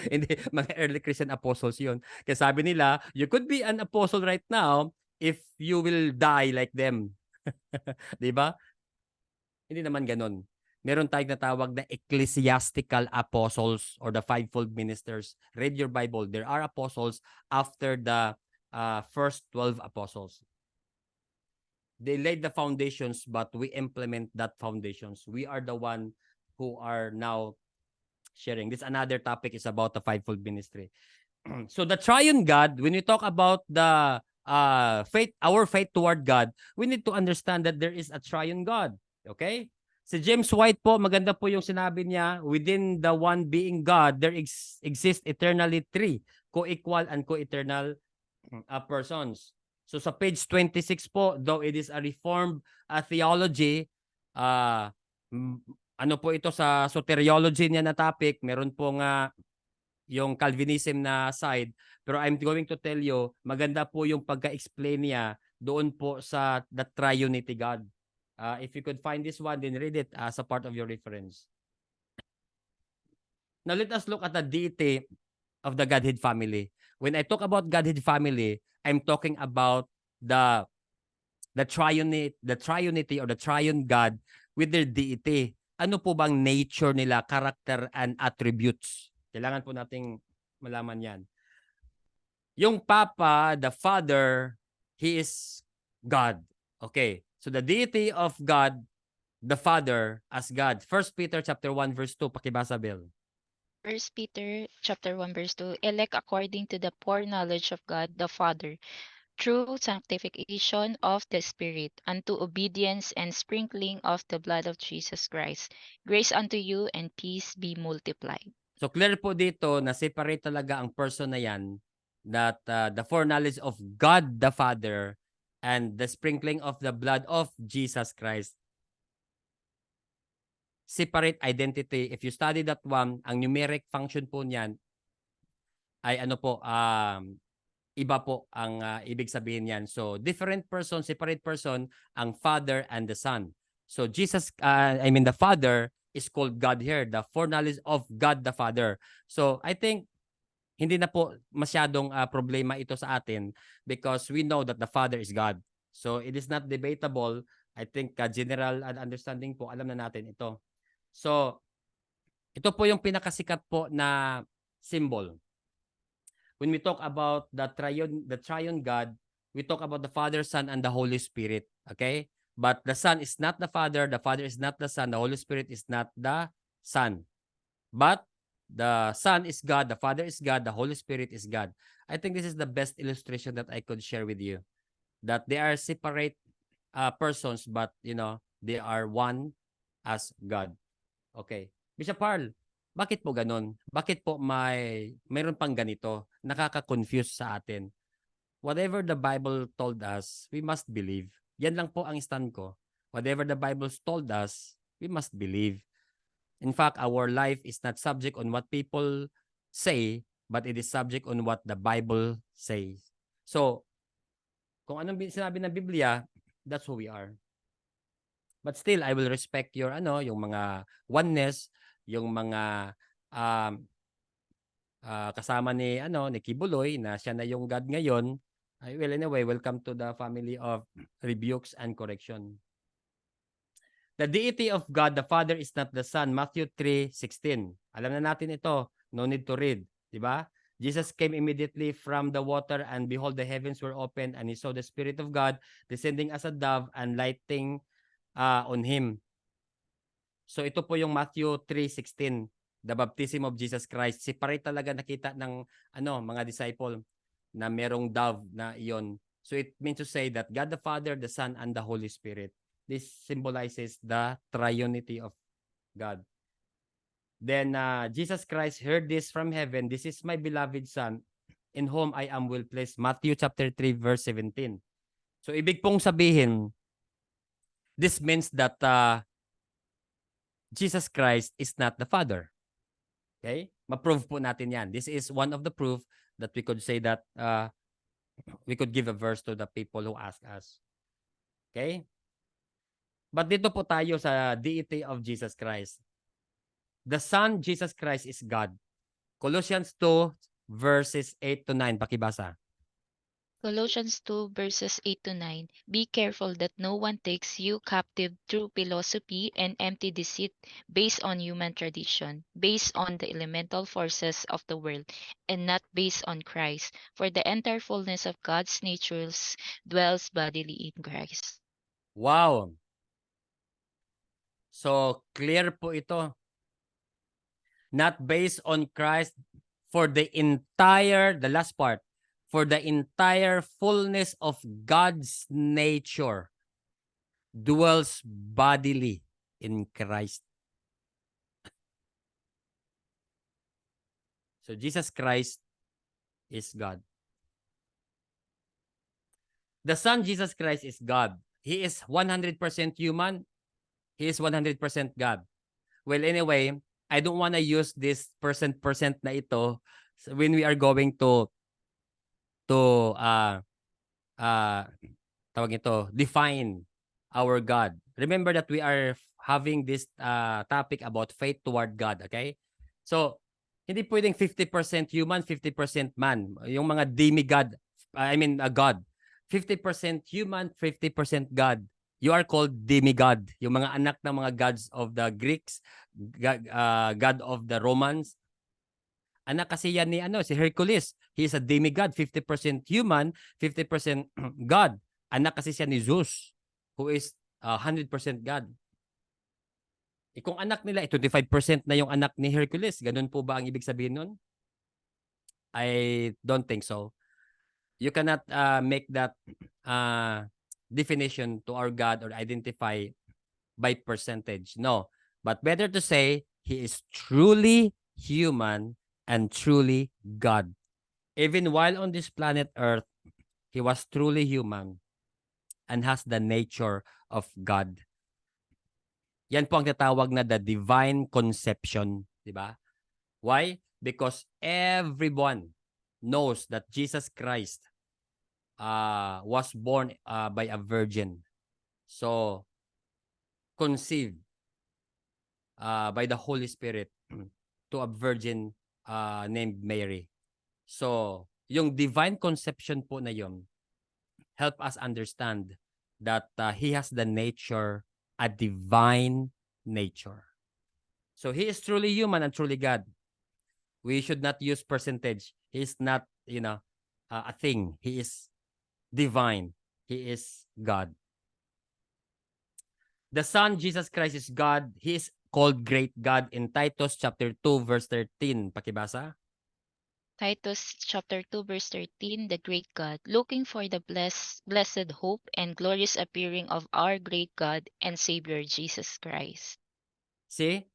Hindi, mga early Christian apostles yon. Kaya sabi nila, you could be an apostle right now if you will die like them. Di ba? Hindi naman ganon. Meron tayong natawag na ecclesiastical apostles or the fivefold ministers. Read your Bible. There are apostles after the first 12 apostles. They laid the foundations, but we implement that foundations. We are the one who are now sharing. This another topic is about the fivefold ministry. So the triune God, when we talk about the faith, our faith toward God, we need to understand that there is a triune God. Okay? Si James White po, maganda po yung sinabi niya, within the one being God, there exist eternally three co-equal and co-eternal persons. So sa page 26 po, though it is a reformed theology, ano po ito sa soteriology niya na topic, meron pong yung Calvinism na side, pero I'm going to tell you, maganda po yung pagka-explain niya doon po sa the Triunity God. If you could find this one, then read it as a part of your reference. Now let us look at the deity of the Godhead family. When I talk about Godhead family, I'm talking about the triunity or the triune God with their deity. Ano po bang nature nila, character and attributes? Kailangan po nating malaman yan. Yung Papa, the Father, He is God. Okay. So the deity of God, the Father as God. 1 Peter chapter 1 verse 2, pakibasa, Bill. 1 Peter chapter 1 verse 2, elect according to the foreknowledge of God the Father, through sanctification of the Spirit, unto obedience and sprinkling of the blood of Jesus Christ. Grace unto you and peace be multiplied. So clear po dito na separate talaga ang person na yan, that the foreknowledge of God the Father and the sprinkling of the blood of Jesus Christ. Separate identity. If you study that one, ang numeric function po niyan ay ano po, iba po ang ibig sabihin niyan. So different person, separate person, ang Father and the Son. So Jesus, the Father is called God here, the foreknowledge of God the Father. So I think hindi na po masyadong problema ito sa atin because we know that the Father is God. So it is not debatable. I think general understanding po, alam na natin ito. So ito po yung pinakasikat po na symbol. When we talk about the triune God, we talk about the Father, Son, and the Holy Spirit. Okay? But the Son is not the Father is not the Son, the Holy Spirit is not the Son. But the Son is God, the Father is God, the Holy Spirit is God. I think this is the best illustration that I could share with you. That they are separate persons, but they are one as God. Okay. Bishop Harl, bakit po ganun? Bakit po mayroon pang ganito? Nakaka-confuse sa atin. Whatever the Bible told us, we must believe. Yan lang po ang stand ko. Whatever the Bible told us, we must believe. In fact, our life is not subject on what people say, but it is subject on what the Bible says. So, kung anong sinabi ng Biblia, that's who we are. But still, I will respect your yung mga oneness, yung mga kasama ni Kibuloy na siya na yung God ngayon. Well, anyway, welcome to the family of rebukes and correction. The deity of God the Father is not the Son. Matthew 3:16. Alam na natin ito. No need to read, di ba? Jesus came immediately from the water, and behold, the heavens were opened, and he saw the Spirit of God descending as a dove and lighting on him. So ito po yung Matthew 3:16, the baptism of Jesus Christ. Separate talaga nakita ng mga disciple. na merong dove na iyon. So it means to say that God the Father, the Son, and the Holy Spirit. This symbolizes the triunity of God. Then Jesus Christ heard this from heaven. This is my beloved Son, in whom I am well pleased. Matthew chapter 3, verse 17. So ibig pong sabihin, this means that Jesus Christ is not the Father. Okay? Ma-prove po natin yan. This is one of the proof that we could say that we could give a verse to the people who ask us. Okay? But dito po tayo sa deity of Jesus Christ. The Son, Jesus Christ, is God. Colossians 2, verses 8 to 9. Pakibasa. Colossians 2 verses 8 to 9. Be careful that no one takes you captive through philosophy and empty deceit based on human tradition, based on the elemental forces of the world, and not based on Christ. For the entire fullness of God's nature dwells bodily in Christ. Wow! So, clear po ito. Not based on Christ for the last part, for the entire fullness of God's nature dwells bodily in Christ. So Jesus Christ is God. The Son Jesus Christ is God. He is 100% human. He is 100% God. Well, anyway, I don't want to use this percent na ito when we are going to tawag ito, define our God. Remember that we are having this topic about faith toward God, okay? So, hindi pwedeng 50% human, 50% man. Yung mga demigod, a God. 50% human, 50% God. You are called demigod. Yung mga anak ng mga gods of the Greeks, God of the Romans. Anak kasi yan ni si Hercules. He is a demigod, 50% human, 50% God. Anak kasi siya ni Zeus, who is 100% God. Kung anak nila, 25% na yung anak ni Hercules. Ganun po ba ang ibig sabihin nun? I don't think so. You cannot make that definition to our God or identify by percentage. No. But better to say, He is truly human and truly God. Even while on this planet Earth, He was truly human and has the nature of God. Yan po ang tatawag na the divine conception, di ba? Why? Because everyone knows that Jesus Christ was born by a virgin. So, conceived by the Holy Spirit to a virgin named Mary. So, yung divine conception po na yun, help us understand that He has the nature, a divine nature. So, He is truly human and truly God. We should not use percentage. He is not, a thing. He is divine. He is God. The Son, Jesus Christ, is God. He is called Great God in Titus chapter 2, verse 13. Pakibasa. Titus chapter 2 verse 13, the great God, looking for the blessed hope and glorious appearing of our great God and Savior Jesus Christ. See?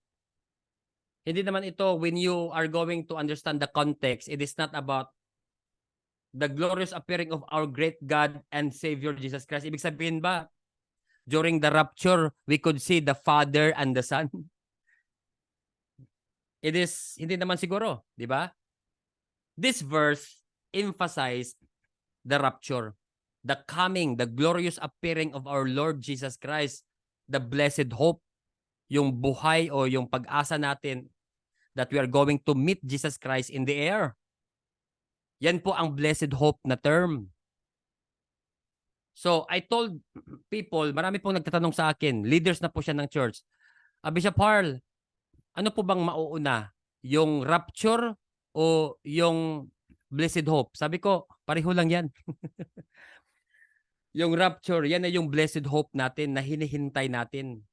Hindi naman ito, when you are going to understand the context, it is not about the glorious appearing of our great God and Savior Jesus Christ. Ibig sabihin ba, during the rapture, we could see the Father and the Son? It is, hindi naman siguro, di ba? This verse emphasized the rapture, the coming, the glorious appearing of our Lord Jesus Christ, the blessed hope, yung buhay o yung pag-asa natin that we are going to meet Jesus Christ in the air. Yan po ang blessed hope na term. So, I told people, marami pong nagtatanong sa akin, leaders na po siya ng church, Bishop Harl, ano po bang mauuna? Yung rapture o yung blessed hope? Sabi ko, pareho lang yan. Yung rapture, yan na yung blessed hope natin na hinihintay natin.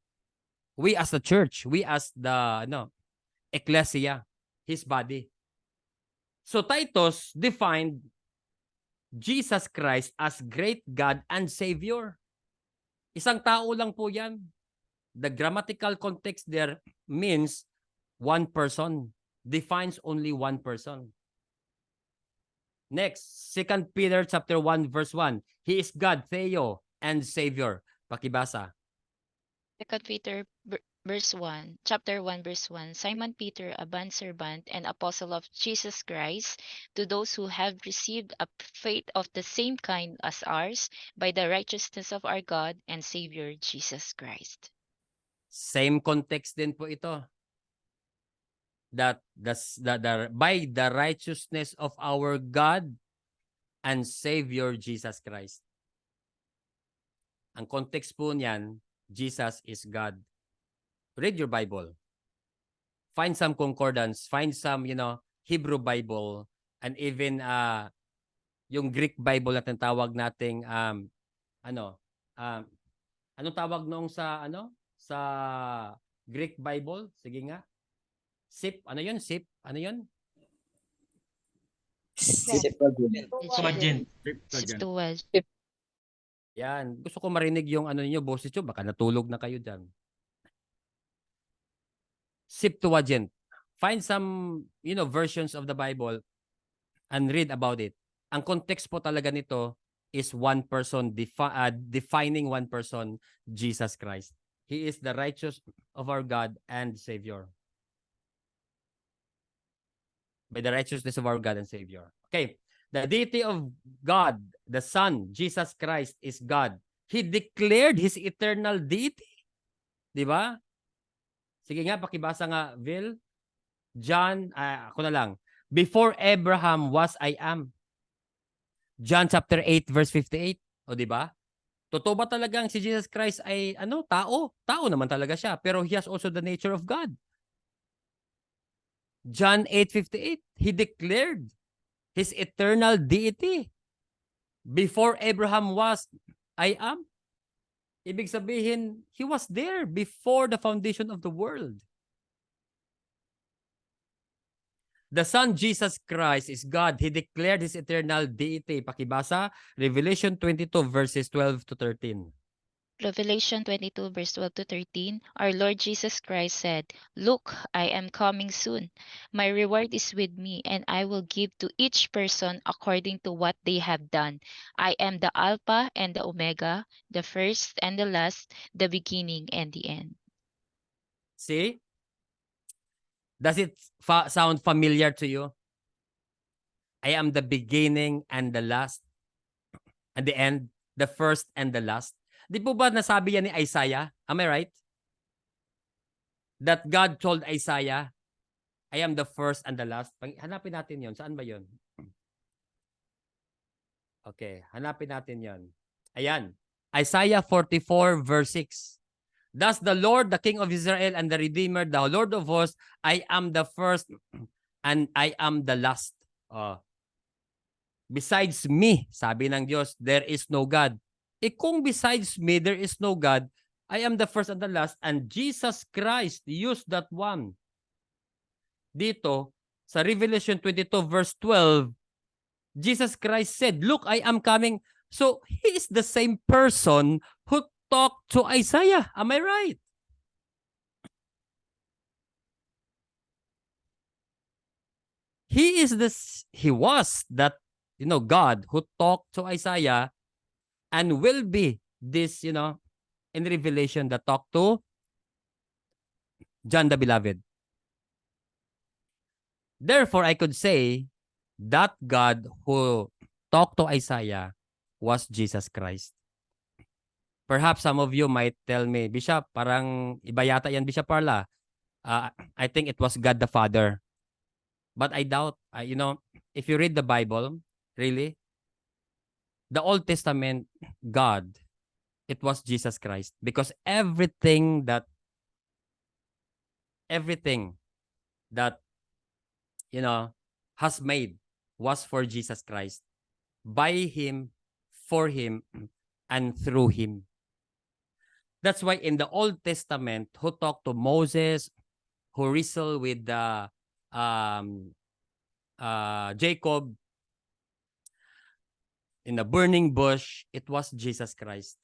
We as the church, we as the ecclesia, His body. So Titus defined Jesus Christ as great God and Savior. Isang tao lang po yan. The grammatical context there means one person. Defines only one person. Next, 2 Peter chapter 1 verse 1. He is God, Theo, and Savior. Pakibasa. 2 Peter verse 1, chapter 1, verse 1. Simon Peter, a bondservant and apostle of Jesus Christ, to those who have received a faith of the same kind as ours, by the righteousness of our God and Savior Jesus Christ. Same context din po ito. That by the righteousness of our God and Savior Jesus Christ. Ang context po niyan, Jesus is God. Read your Bible. Find some concordance, find some, Hebrew Bible, and even yung Greek Bible na tinatawag nating anong tawag nung sa Greek Bible? Sige nga. SIP, ano yun? SIP, ano yun? Septuagint. Septuagint. Yan. Gusto ko marinig yung niyo, boses nyo. Baka natulog na kayo dyan. Septuagint. Find some, versions of the Bible and read about it. Ang context po talaga nito is one person, defining one person, Jesus Christ. He is the righteous of our God and Savior. By the righteousness of our God and Savior. Okay. The deity of God, the Son, Jesus Christ, is God. He declared His eternal deity. Di ba? Sige nga, pakibasa nga, Vil. John, ako na lang. Before Abraham was, I am. John chapter 8, verse 58. O di ba? Totoo ba talagang si Jesus Christ ay tao? Tao naman talaga siya. Pero He has also the nature of God. John 8:58, He declared His eternal deity. Before Abraham was, I am. Ibig sabihin, He was there before the foundation of the world. The Son, Jesus Christ, is God. He declared His eternal deity. Pakibasa, Revelation 22, verses 12 to 13. Revelation 22, verse 12 to 13, our Lord Jesus Christ said, "Look, I am coming soon. My reward is with me, and I will give to each person according to what they have done. I am the Alpha and the Omega, the first and the last, the beginning and the end." See? Does it sound familiar to you? I am the beginning and the last, and the end, the first and the last. Di po ba nasabi yan ni Isaiah? Am I right? That God told Isaiah, I am the first and the last. Hanapin natin yon. Saan ba yon? Okay, hanapin natin yon. Ayan. Isaiah 44 verse 6. Thus the Lord, the King of Israel and the Redeemer, the Lord of hosts, I am the first and I am the last. Besides me, sabi ng Diyos, there is no God. Kung besides me, there is no God, I am the first and the last, and Jesus Christ used that one. Dito, sa Revelation 22 verse 12, Jesus Christ said, look, I am coming. So, He is the same person who talked to Isaiah. Am I right? He was that, God who talked to Isaiah and will be this, in Revelation that talked to John the Beloved. Therefore, I could say that God who talked to Isaiah was Jesus Christ. Perhaps some of you might tell me, Bishop, parang iba yata yan, Bishop Parla. I think it was God the Father. But I doubt, if you read the Bible, really, the Old Testament God, it was Jesus Christ. Because everything that, has made was for Jesus Christ. By Him, for Him, and through Him. That's why in the Old Testament, who talked to Moses, who wrestled with Jacob, in a burning bush, it was Jesus Christ.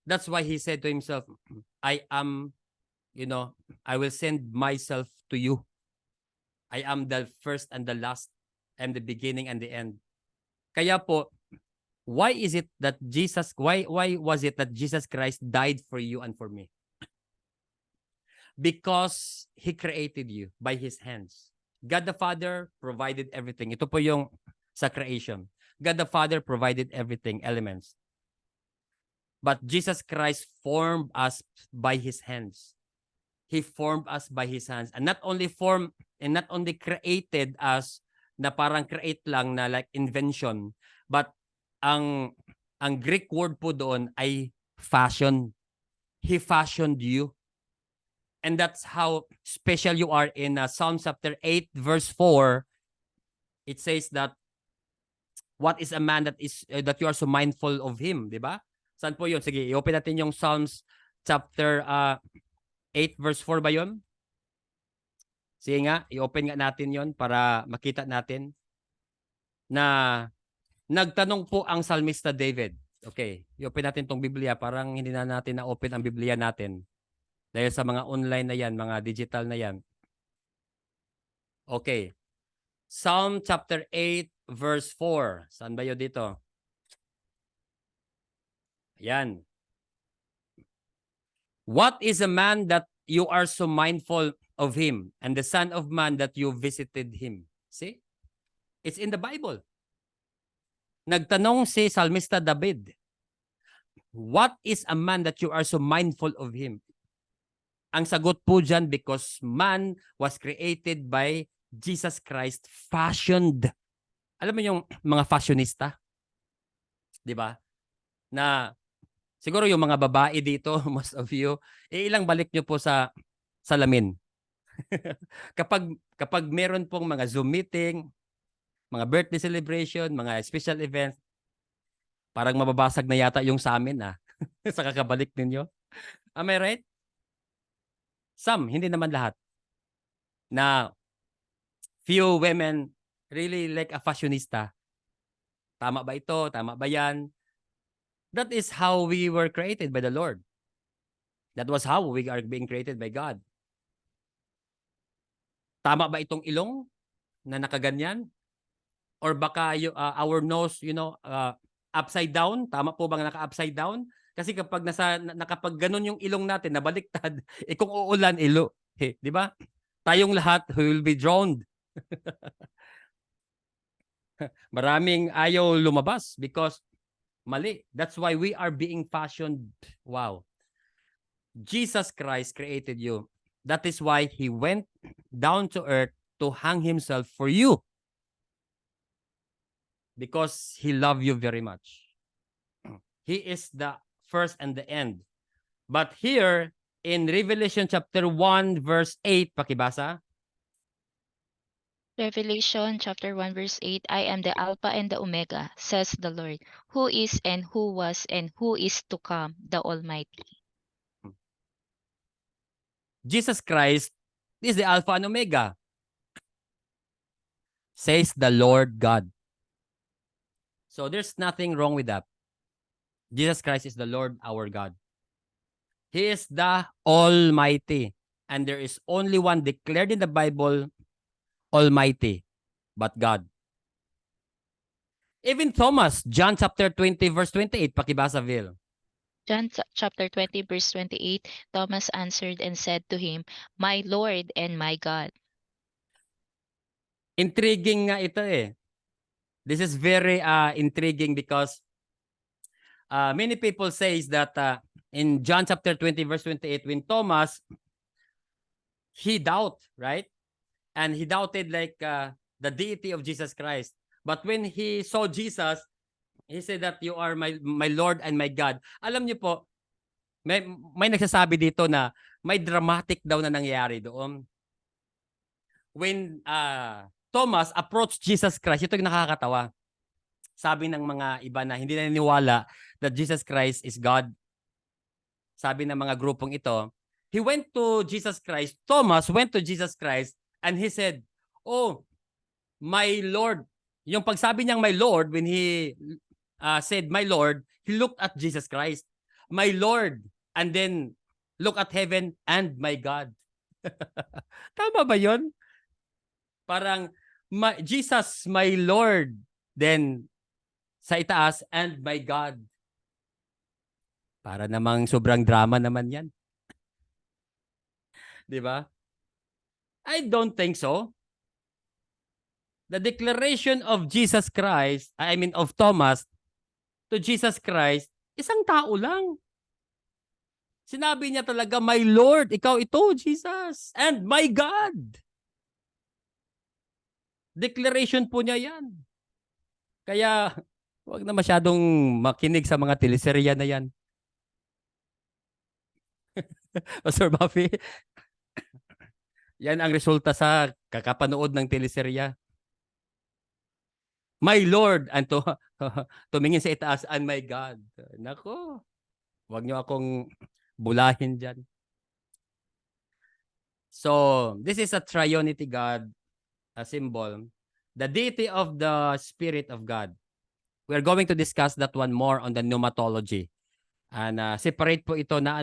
That's why he said to himself, I am, I will send myself to you. I am the first and the last, and the beginning and the end. Kaya po, why was it that Jesus Christ died for you and for me? Because He created you by His hands. God the Father provided everything. Ito po yung sa creation. God the Father provided everything, elements. But Jesus Christ formed us by His hands. He formed us by His hands. And not only created us na parang create lang na like invention, but ang Greek word po doon ay fashion. He fashioned you. And that's how special you are. In Psalm chapter 8 verse 4, it says that what is a man that you are so mindful of him, di ba? Saan po yun? Sige, i-open natin yung Psalms chapter 8 verse 4 ba yun? Sige nga, i-open nga natin yon para makita natin na nagtanong po ang Psalmista David. Okay, i-open natin tong Biblia. Parang hindi na natin na-open ang Biblia natin. Dahil sa mga online na yan, mga digital na yan. Okay. Psalm chapter 8 verse 4. Saan ba yun dito? Ayan. What is a man that you are so mindful of him, and the son of man that you visited him? See? It's in the Bible. Nagtanong si Psalmista David, what is a man that you are so mindful of him? Ang sagot po dyan, because man was created by Jesus Christ, fashioned. Alam mo yung mga fashionista? Di ba? Na siguro yung mga babae dito, most of you, ilang balik nyo po sa salamin. kapag meron pong mga Zoom meeting, mga birthday celebration, mga special events, parang mababasag na yata yung sa amin sa kakabalik ninyo. Am I right? Some, hindi naman lahat. Na few women really like a fashionista. Tama ba ito? Tama ba yan? That is how we were created by the Lord. That was how we are being created by God. Tama ba itong ilong na nakaganyan? Or baka our nose, upside down? Tama po bang naka-upside down? Kasi kapag nakapag ganun yung ilong natin, nabaliktad, kung uulan, di ba? Tayong lahat will be drowned. Maraming ayaw lumabas because mali. That's why we are being fashioned. Wow. Jesus Christ created you. That is why He went down to earth to hang Himself for you. Because He loved you very much. He is the first and the end. But here, in Revelation chapter 1, verse 8, pakibasa. Revelation chapter 1 verse 8, I am the Alpha and the Omega, says the Lord, who is and who was and who is to come, the Almighty. Jesus Christ is the Alpha and Omega, says the Lord God. So there's nothing wrong with that. Jesus Christ is the Lord our God. He is the Almighty. And there is only one declared in the Bible, Almighty, but God. Even Thomas, John chapter 20 verse 28, pakibasa, Vil. John chapter 20 verse 28, Thomas answered and said to him, my Lord and my God. Intriguing nga ito eh. This is very intriguing because many people says that in John chapter 20 verse 28, when Thomas, he doubt, right? And he doubted like the deity of Jesus Christ. But when he saw Jesus, he said that you are my Lord and my God. Alam niyo po, may nagsasabi dito na may dramatic daw na nangyayari doon. When Thomas approached Jesus Christ, ito yung nakakatawa. Sabi ng mga iba na hindi naniniwala that Jesus Christ is God. Sabi ng mga grupong ito, he went to Jesus Christ, Thomas went to Jesus Christ, and he said, oh, my Lord. Yung pagsabi niyang my Lord, when he said, "My Lord," he looked at Jesus Christ. "My Lord," and then look at heaven, "and my God." Tama ba 'yon? Parang Jesus, my Lord, then sa itaas, "and my God." Para namang sobrang drama naman 'yan. 'Di ba? I don't think so. The declaration of Jesus Christ, I mean of Thomas to Jesus Christ, isang tao lang. Sinabi niya talaga, "My Lord," ikaw ito, Jesus, "and my God." Declaration po niya yan. Kaya, huwag na masyadong makinig sa mga teleserya na yan. Pastor Buffy, yan ang resulta sa kakapanood ng teleserya. "My Lord," and tumingin sa itaas, "and my God." Nako, huwag niyo akong bulahin dyan. So, this is a triunity God, a symbol. The deity of the Spirit of God. We're going to discuss that one more on the pneumatology. And separate po ito na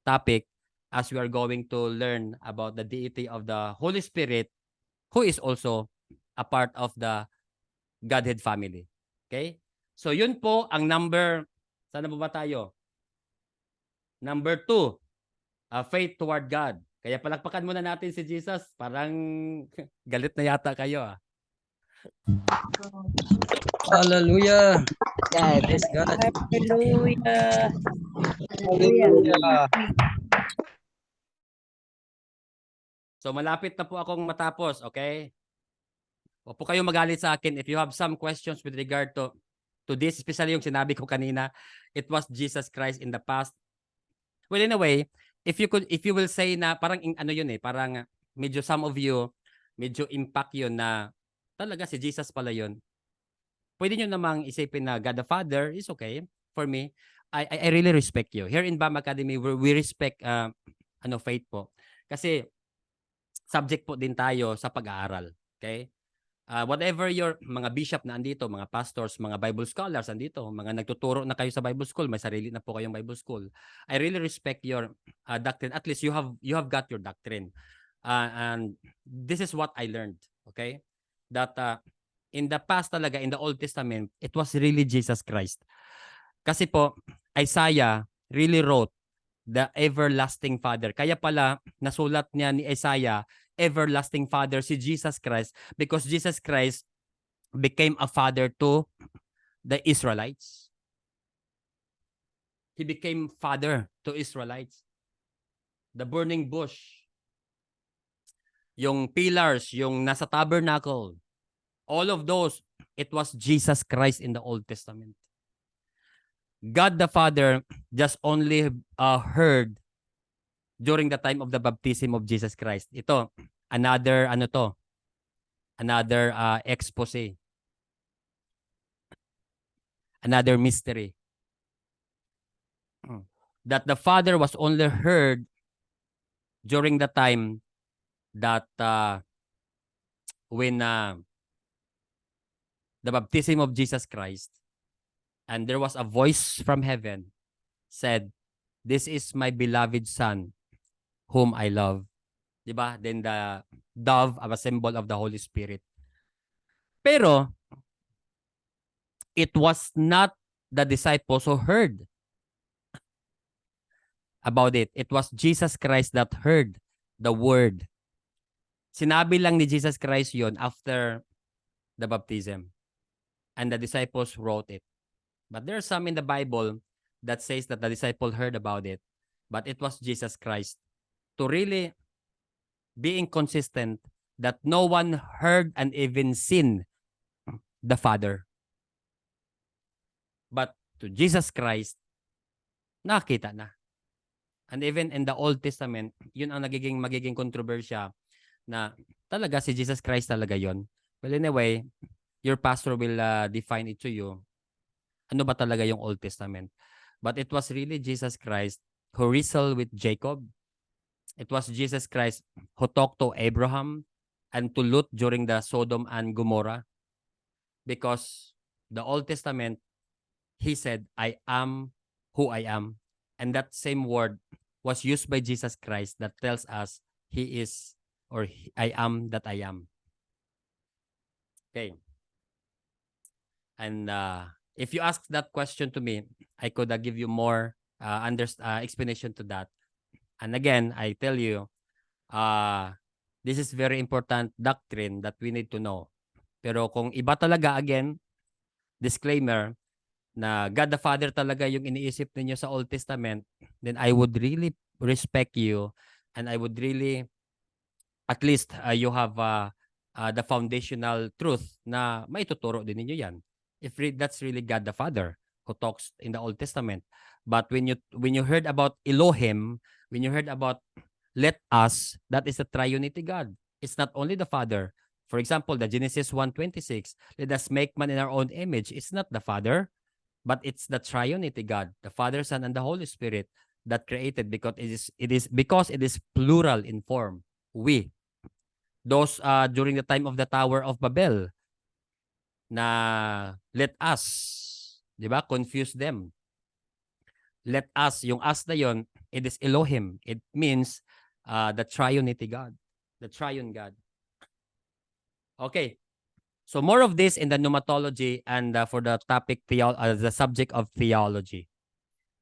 topic as we are going to learn about the deity of the Holy Spirit, who is also a part of the Godhead family. Okay? So yun po ang number, saan na ba tayo? Number 2, faith toward God. Kaya palakpakan muna natin si Jesus. Parang galit na yata kayo ah. Hallelujah. Praise God. Hallelujah. Hallelujah. So malapit na po akong matapos, okay? Huwag po kayong magalit sa akin if you have some questions with regard to this, especially yung sinabi ko kanina, it was Jesus Christ in the past. Well, in a way, if you will say na parang ano yun parang medyo some of you, medyo impact yun na talaga si Jesus pala yun. Pwede nyo namang isipin na God the Father is okay. For me, I really respect you. Here in BAM Academy, we respect faith po. Kasi subject po din tayo sa pag-aaral. Okay? Whatever your mga bishop na andito, mga pastors, mga Bible scholars andito, mga nagtuturo na kayo sa Bible school, may sarili na po kayong Bible school. I really respect your doctrine. At least you have got your doctrine. And this is what I learned, okay? That in the past talaga, in the Old Testament, it was really Jesus Christ. Kasi po, Isaiah really wrote the everlasting Father. Kaya pala, nasulat niya ni Isaiah, everlasting Father, si Jesus Christ, because Jesus Christ became a father to the Israelites. He became father to Israelites. The burning bush, yung pillars, yung nasa tabernacle, all of those, it was Jesus Christ in the Old Testament. God the Father just only heard during the time of the baptism of Jesus Christ. Ito, another expose. Another mystery. That the Father was only heard during the time that when the baptism of Jesus Christ, and there was a voice from heaven said, "This is my beloved Son, whom I love." Diba? Then the dove, a symbol of the Holy Spirit. Pero, it was not the disciples who heard about it. It was Jesus Christ that heard the word. Sinabi lang ni Jesus Christ yon after the baptism. And the disciples wrote it. But there's some in the Bible that says that the disciple heard about it. But it was Jesus Christ. To really being consistent that no one heard and even seen the Father. But to Jesus Christ, nakita na. And even in the Old Testament, yun ang magiging kontrobersya na talaga si Jesus Christ talaga yon. Well, anyway, your pastor will define it to you. Ano ba talaga yung Old Testament? But it was really Jesus Christ who wrestled with Jacob. It was Jesus Christ who talked to Abraham and to Lot during the Sodom and Gomorrah. Because the Old Testament He said, I am who I am. And that same word was used by Jesus Christ that tells us he is, or I am that I am. Okay. And if you ask that question to me, I could give you more explanation to that. And again, I tell you, this is very important doctrine that we need to know. Pero kung iba talaga, again, disclaimer, na God the Father talaga yung iniisip ninyo sa Old Testament, then I would really respect you and I would really, at least you have the foundational truth na maituturo din ninyo yan. If that's really God the Father who talks in the Old Testament. But when you heard about Elohim, when you heard about let us, that is the triunity God. It's not only the Father. For example, the Genesis 1:26, let us make man in our own image. It's not the Father, but it's the triunity God, the Father, Son, and the Holy Spirit that created, because it is plural in form. We, those during the time of the Tower of Babel, na let us, di ba? Confuse them. Let us, yung us na yon, it is Elohim. It means the triunity God, the triune God. Okay. So more of this in the pneumatology and for the topic, the subject of theology.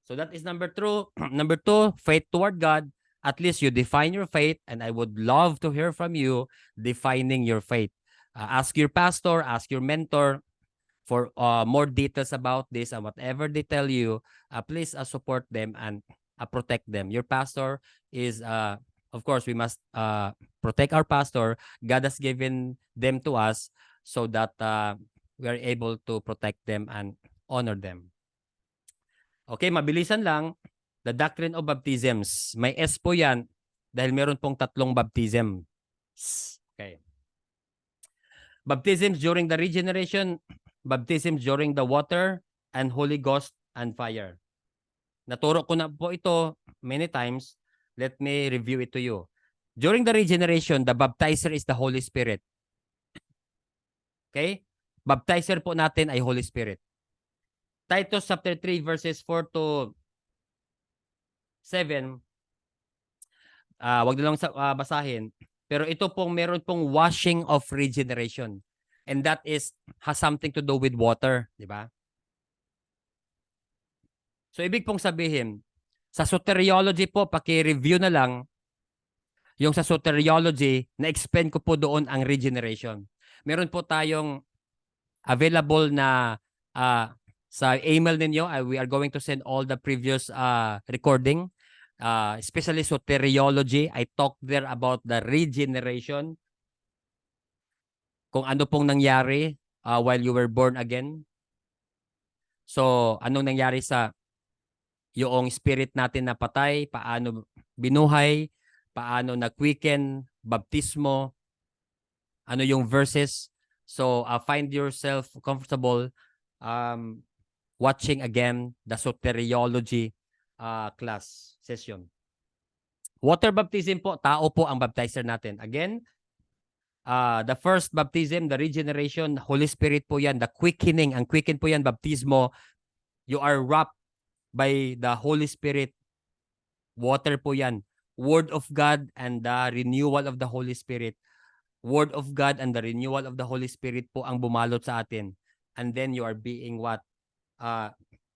So that is number 2. Number 2, faith toward God. At least you define your faith, and I would love to hear from you defining your faith. Ask your pastor, ask your mentor for more details about this, and whatever they tell you, please support them and protect them. Your pastor is, of course, we must protect our pastor. God has given them to us so that we are able to protect them and honor them. Okay, mabilisan lang. The doctrine of baptisms. May S po yan dahil meron pong 3 baptism. Okay. Baptisms during the regeneration, baptisms during the water, and Holy Ghost and fire. Naturo ko na po ito many times. Let me review it to you. During the regeneration, the baptizer is the Holy Spirit. Okay? Baptizer po natin ay Holy Spirit. Titus chapter 3 verses 4 to 7. Wag na lang basahin. Pero ito pong meron pong washing of regeneration. And that has something to do with water, di ba? So ibig pong sabihin, sa soteriology po, paki-review na lang yung sa soteriology, na-explain ko po doon ang regeneration. Meron po tayong available na sa email ninyo. We are going to send all the previous recording, especially soteriology. I talked there about the regeneration, kung ano pong nangyari while you were born again. So, anong nangyari sa yung spirit natin na patay, paano binuhay, paano na-quicken, baptismo, ano yung verses. So, find yourself comfortable watching again the soteriology class session. Water baptism po, tao po ang baptizer natin. Again, the first baptism, the regeneration, Holy Spirit po yan, the quickening, ang quicken po yan, baptismo, you are wrapped by the Holy Spirit. Water po yan. Word of God and the renewal of the Holy Spirit. Word of God and the renewal of the Holy Spirit po ang bumalot sa atin. And then you are being what?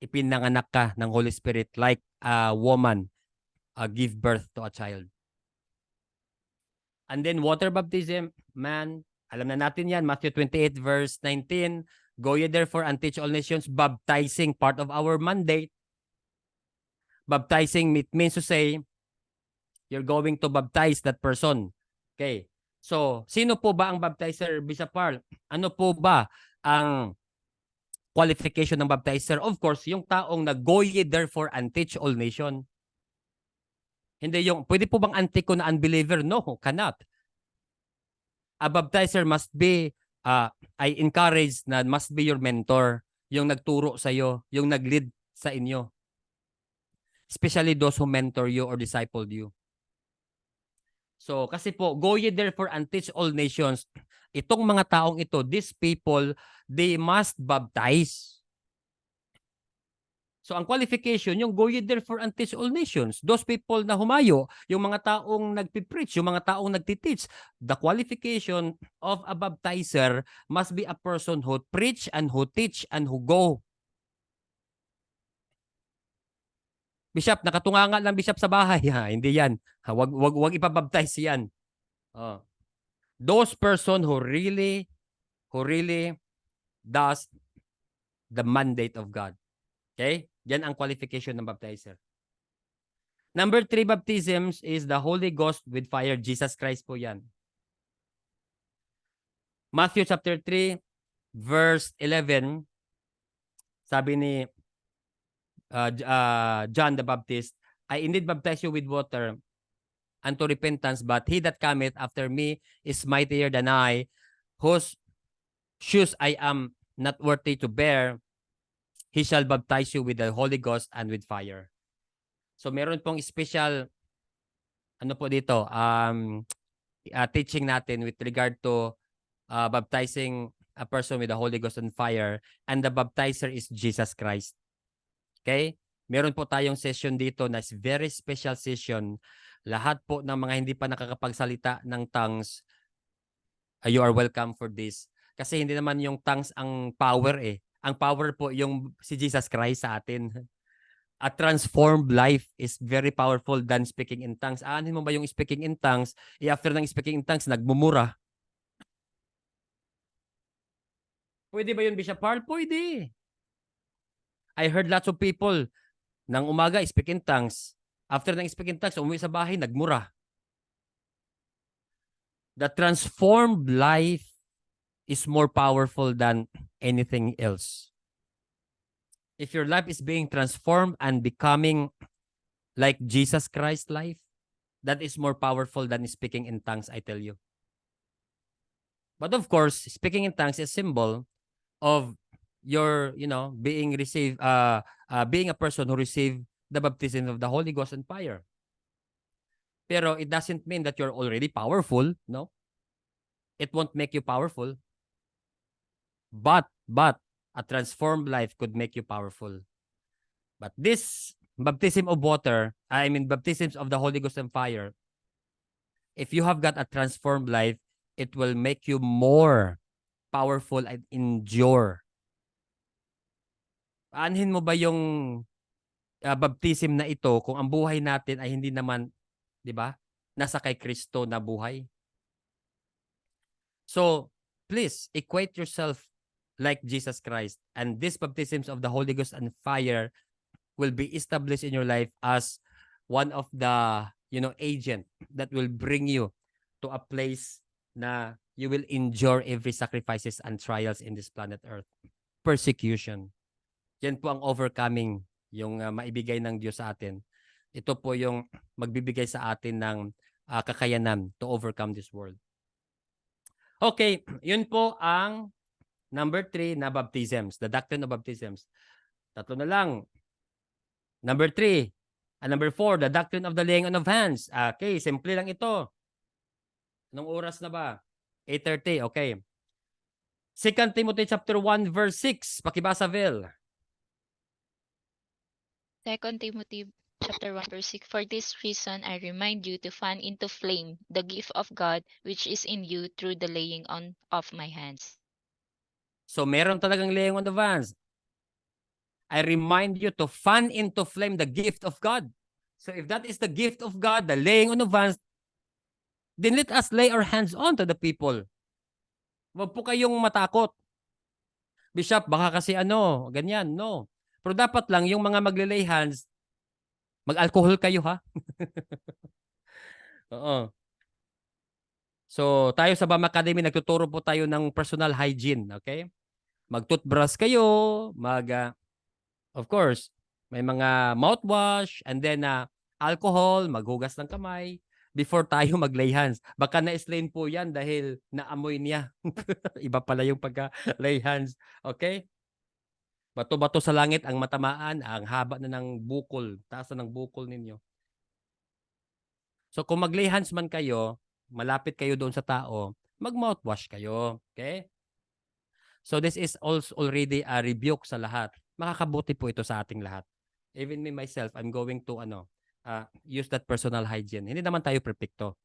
Ipinanganak ka ng Holy Spirit like a woman give birth to a child. And then water baptism, man, alam na natin yan, Matthew 28 verse 19, go ye therefore and teach all nations, baptizing, part of our mandate. Baptizing means to say, you're going to baptize that person. Okay. So, sino po ba ang baptizer, Bishop Harl? Ano po ba ang qualification ng baptizer? Of course, yung taong go ye therefore and teach all nation. Hindi yung, pwede po bang antiko na unbeliever? No, cannot. A baptizer must be, I encourage na must be your mentor, yung nagturo sa iyo, yung nag-lead sa inyo. Especially those who mentor you or discipled you. So, kasi po, go ye therefore and teach all nations. Itong mga taong ito, these people, they must baptize. So ang qualification, yung go ye therefore and teach all nations. Those people na humayo, yung mga taong nagpipreach, yung mga taong nagtiteach, the qualification of a baptizer must be a person who preach and who teach and who go. Bishop, nakatunganga lang bishop sa bahay. Ha, hindi yan. Ha, wag ipabaptize yan. Oh. Those person who really does the mandate of God. Okay? Yan ang qualification ng baptizer. Number 3 baptisms is the Holy Ghost with fire. Jesus Christ po yan. Matthew chapter 3, verse 11, sabi ni John the Baptist, I indeed baptize you with water unto repentance, but he that cometh after me is mightier than I, whose shoes I am not worthy to bear. He shall baptize you with the Holy Ghost and with fire. So meron pong special ano po dito, teaching natin with regard to baptizing a person with the Holy Ghost and fire, and the baptizer is Jesus Christ. Okay? Meron po tayong session dito na very special session. Lahat po ng mga hindi pa nakakapagsalita ng tongues, you are welcome for this. Kasi hindi naman yung tongues ang power eh. Ang power po yung si Jesus Christ sa atin. A transformed life is very powerful than speaking in tongues. Aanin mo ba yung speaking in tongues? After ng speaking in tongues, nagmumura. Pwede ba yun, Bishop Harl? Pwede. I heard lots of people nang umaga speak in tongues. After ng speak in tongues, umuwi sa bahay, nagmura. The transformed life is more powerful than anything else. If your life is being transformed and becoming like Jesus Christ's life, that is more powerful than speaking in tongues, I tell you. But of course, speaking in tongues is a symbol of your, being received, being a person who received the baptism of the Holy Ghost and fire. Pero it doesn't mean that you're already powerful, no? It won't make you powerful. But a transformed life could make you powerful. But this baptism of water, baptisms of the Holy Ghost and fire, if you have got a transformed life, it will make you more powerful and endure. Aanhin mo ba yung baptism na ito kung ang buhay natin ay hindi naman, di ba, nasa kay Kristo na buhay? So, please, equate yourself like Jesus Christ. And these baptisms of the Holy Ghost and fire will be established in your life as one of the, agent that will bring you to a place na you will endure every sacrifices and trials in this planet Earth. Persecution. Yan po ang overcoming, yung maibigay ng Diyos sa atin. Ito po yung magbibigay sa atin ng kakayanan to overcome this world. Okay, yun po ang number 3 na baptisms, the doctrine of baptisms. Tatlo na lang. Number 3. And number 4, the doctrine of the laying on of hands. Okay, simple lang ito. Anong oras na ba? 8:30, okay. 2 Timothy chapter 1 verse 6. Pakibasa, Vel. 2 Timothy chapter 1 verse 6. For this reason I remind you to fan into flame the gift of God which is in you through the laying on of my hands. So meron talagang laying on of hands. I remind you to fan into flame the gift of God. So if that is the gift of God, the laying on of hands, then let us lay our hands on to the people. Huwag po kayong matakot. Bishop, baka kasi ganyan, no. Pero dapat lang yung mga maglilay hands, mag-alcohol kayo, ha? Oo. So, tayo sa BAM Academy, nagtuturo po tayo ng personal hygiene, okay? Mag-toothbrush kayo, of course, may mga mouthwash, and then alcohol, maghugas ng kamay, before tayo maglay hands. Baka na-slain po yan dahil naamoy niya. Iba pala yung pagka-lay hands. Okay? Bato-bato sa langit ang matamaan, ang haba na ng bukol, taas na ng bukol ninyo. So kung mag-lay hands man kayo, malapit kayo doon sa tao, mag-mouthwash kayo. Okay? So this is also already a rebuke sa lahat. Makakabuti po ito sa ating lahat. Even me myself, I'm going to use that personal hygiene. Hindi naman tayo perfecto.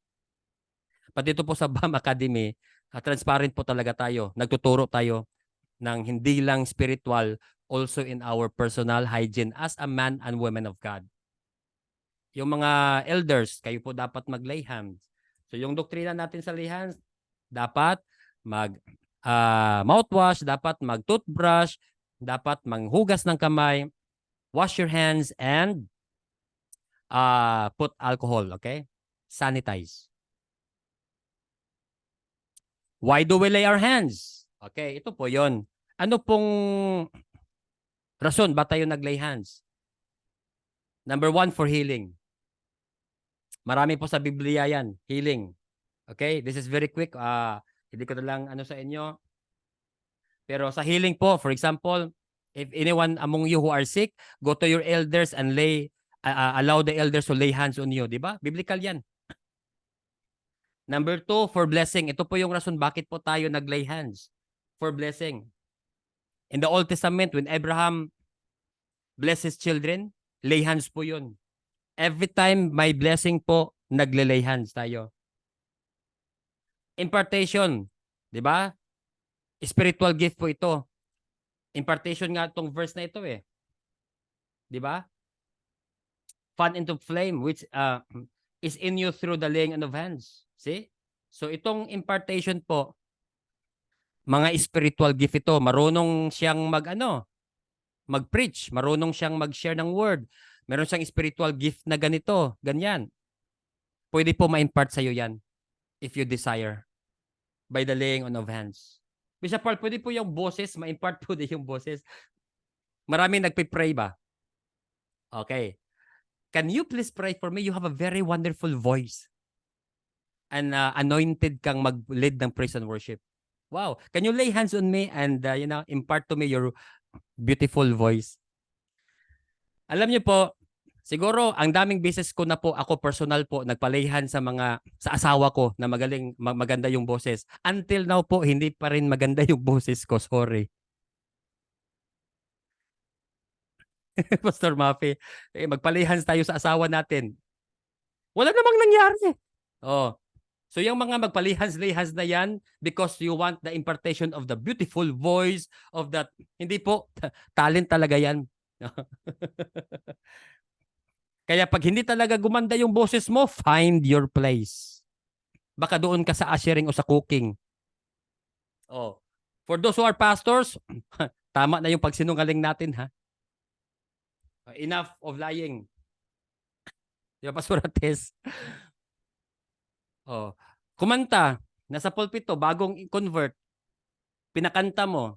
Pati dito po sa BAM Academy, transparent po talaga tayo. Nagtuturo tayo ng hindi lang spiritual, also in our personal hygiene as a man and woman of God. Yung mga elders, kayo po dapat mag-lay hands. So yung doktrina natin sa lay hands, dapat mag mouthwash, dapat mag-toothbrush, dapat manghugas ng kamay, wash your hands, and put alcohol, okay? Sanitize. Why do we lay our hands? Okay, ito po yon. Ano pong rason ba tayo nag-lay hands? Number 1, for healing. Marami po sa Biblia yan, healing. Okay, this is very quick. Hindi ko na lang sa inyo. Pero sa healing po, for example, if anyone among you who are sick, go to your elders and allow the elders to lay hands on you. Diba? Biblical yan. Number 2, for blessing. Ito po yung rason bakit po tayo nag-lay hands. For blessing. In the Old Testament, when Abraham blessed his children, lay hands po yun. Every time may blessing po, nagle-lay hands tayo. Impartation. Diba? Spiritual gift po ito. Impartation nga itong verse na ito eh. Diba? Fan into flame, which is in you through the laying on of hands. See? So itong impartation po, mga spiritual gift ito. Marunong siyang mag-preach. Marunong siyang mag-share ng word. Meron siyang spiritual gift na ganito, ganyan. Pwede po ma-impart sa'yo yan if you desire by the laying on of hands. Bishop Harl, pwede po yung boses, ma-impart po din yung boses. Marami nagpipray ba? Okay. Can you please pray for me? You have a very wonderful voice. And anointed kang mag-lead ng praise and worship. Wow. Can you lay hands on me and impart to me your beautiful voice? Alam niyo po, siguro ang daming beses ko na po ako personal po nagpalayhan sa asawa ko na maganda yung boses. Until now po hindi pa rin maganda yung boses ko. Sorry. Pastor Maffy, magpalayhan tayo sa asawa natin. Wala namang nangyari. Oh. So yung mga magpalihans-lihans na yan because you want the impartation of the beautiful voice of that. Hindi po. Talent talaga yan. Kaya pag hindi talaga gumanda yung boses mo, find your place. Baka doon ka sa ushering o sa cooking. Oh. For those who are pastors, tama na yung pagsinungaling natin ha. Enough of lying. Di ba, Pastor Ates? Oh. Kumanta, nasa pulpito, bagong convert, pinakanta mo,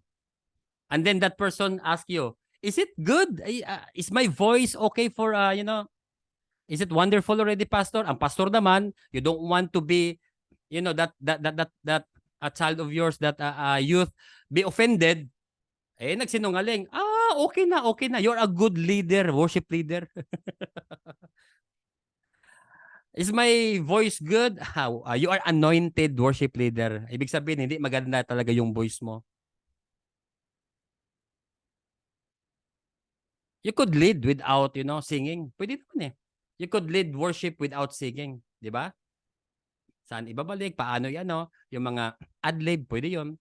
and then that person ask you, is it good? Is my voice okay for, is it wonderful already, Pastor? Ang pastor naman, you don't want to be, that a child of yours, that youth, be offended. Nagsinungaling. Okay na. You're a good leader, worship leader. Is my voice good? You are anointed worship leader. Ibig sabihin, hindi maganda talaga yung voice mo. You could lead without, singing. Pwede naman eh. You could lead worship without singing. Di ba? Saan ibabalik? Paano yan, yung mga ad-lib, pwede yun.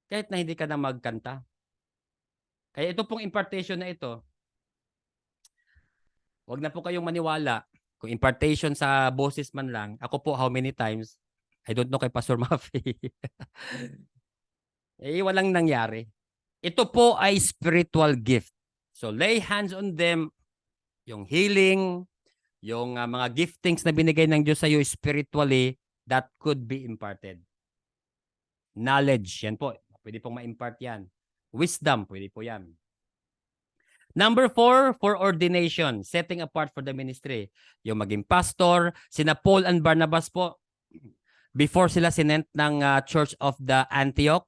Kahit na hindi ka na magkanta. Kaya ito pong impartation na ito, wag na po kayong maniwala. Kung impartation sa boses man lang, ako po how many times, I don't know kay Pastor Maffy. Walang nangyari. Ito po ay spiritual gift. So lay hands on them, yung healing, yung mga giftings na binigay ng Diyos sa iyo spiritually, that could be imparted. Knowledge, yan po. Pwede pong ma-impart yan. Wisdom, pwede po yan. Number 4, for ordination, setting apart for the ministry. Yung maging pastor, sina Paul and Barnabas po, before sila sinent ng Church of the Antioch,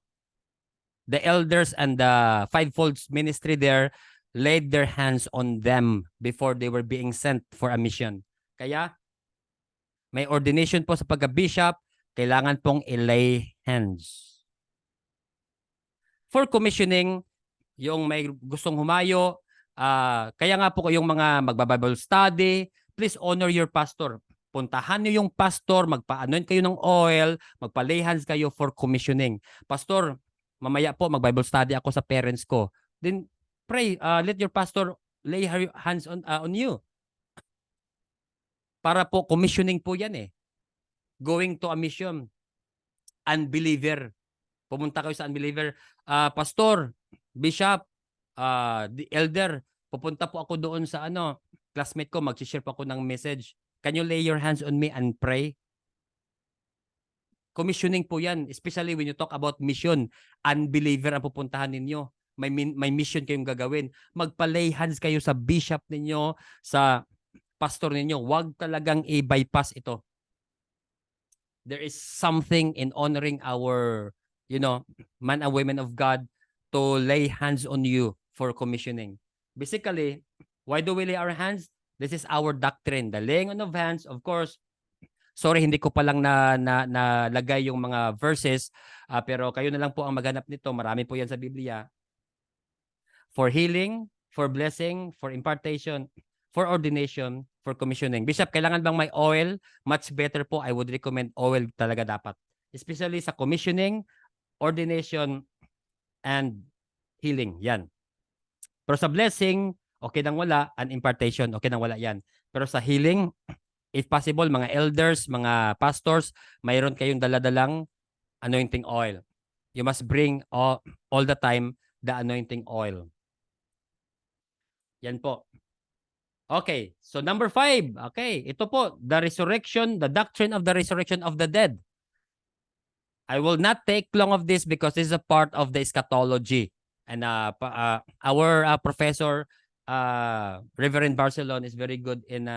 the elders and the fivefold ministry there laid their hands on them before they were being sent for a mission. Kaya, may ordination po sa pagka-bishop, kailangan pong i-lay hands. For commissioning, yung may gustong humayo, Kaya nga po yung mga magba-Bible study, please honor your pastor. Puntahan niyo yung pastor, magpa-anoint kayo ng oil, magpa-lay hands kayo for commissioning. Pastor, mamaya po mag-Bible study ako sa parents ko. Then pray, let your pastor lay her hands on you. Para po commissioning po yan eh. Going to a mission. Unbeliever. Pumunta kayo sa unbeliever. Pastor, bishop, the elder, pupunta po ako doon sa classmate ko, mag-share po ako ng message. Can you lay your hands on me and pray? Commissioning po yan, especially when you talk about mission. Unbeliever ang pupuntahan ninyo. May mission kayong gagawin. Magpa-lay hands kayo sa bishop ninyo, sa pastor ninyo. Huwag talagang i-bypass ito. There is something in honoring our, man and women of God to lay hands on you for commissioning. Basically, why do we lay our hands? This is our doctrine. The laying on of hands, of course. Sorry, hindi ko pa lang nalagay yung mga verses, pero kayo na lang po ang maghanap nito. Marami po yan sa Biblia. For healing, for blessing, for impartation, for ordination, for commissioning. Bishop, kailangan bang may oil? Much better po. I would recommend oil talaga dapat. Especially sa commissioning, ordination, and healing. Yan. Pero sa blessing, okay nang wala. And impartation, okay nang wala yan. Pero sa healing, if possible, mga elders, mga pastors, mayroon kayong daladalang anointing oil. You must bring all the time the anointing oil. Yan po. Okay, so number 5. Okay, ito po, the doctrine of the resurrection of the dead. I will not take long of this because this is a part of the eschatology. And our professor, Reverend Barcelon, is very good in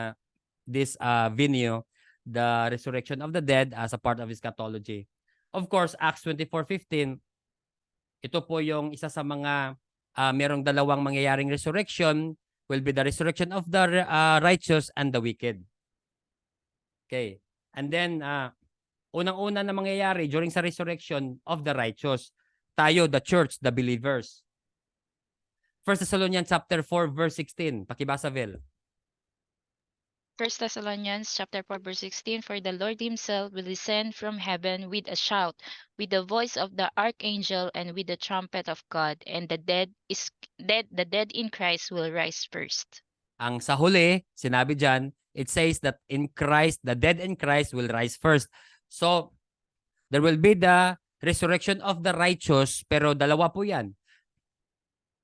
this venue, the resurrection of the dead as a part of eschatology. Of course, Acts 24:15, ito po yung isa sa mga merong dalawang mangyayaring resurrection, will be the resurrection of the righteous and the wicked. Okay. And then, unang-una na mangyayari during sa resurrection of the righteous, tayo, the church, the believers. 1 Thessalonians chapter 4, verse 16. Pakibasa, Vel. 1 Thessalonians chapter 4 verse 16, for the Lord himself will descend from heaven with a shout, with the voice of the archangel, and with the trumpet of God, and the dead in Christ will rise first. Ang sa huli, sinabi dyan, it says that in Christ, the dead in Christ will rise first. So, there will be the resurrection of the righteous, pero dalawa po yan.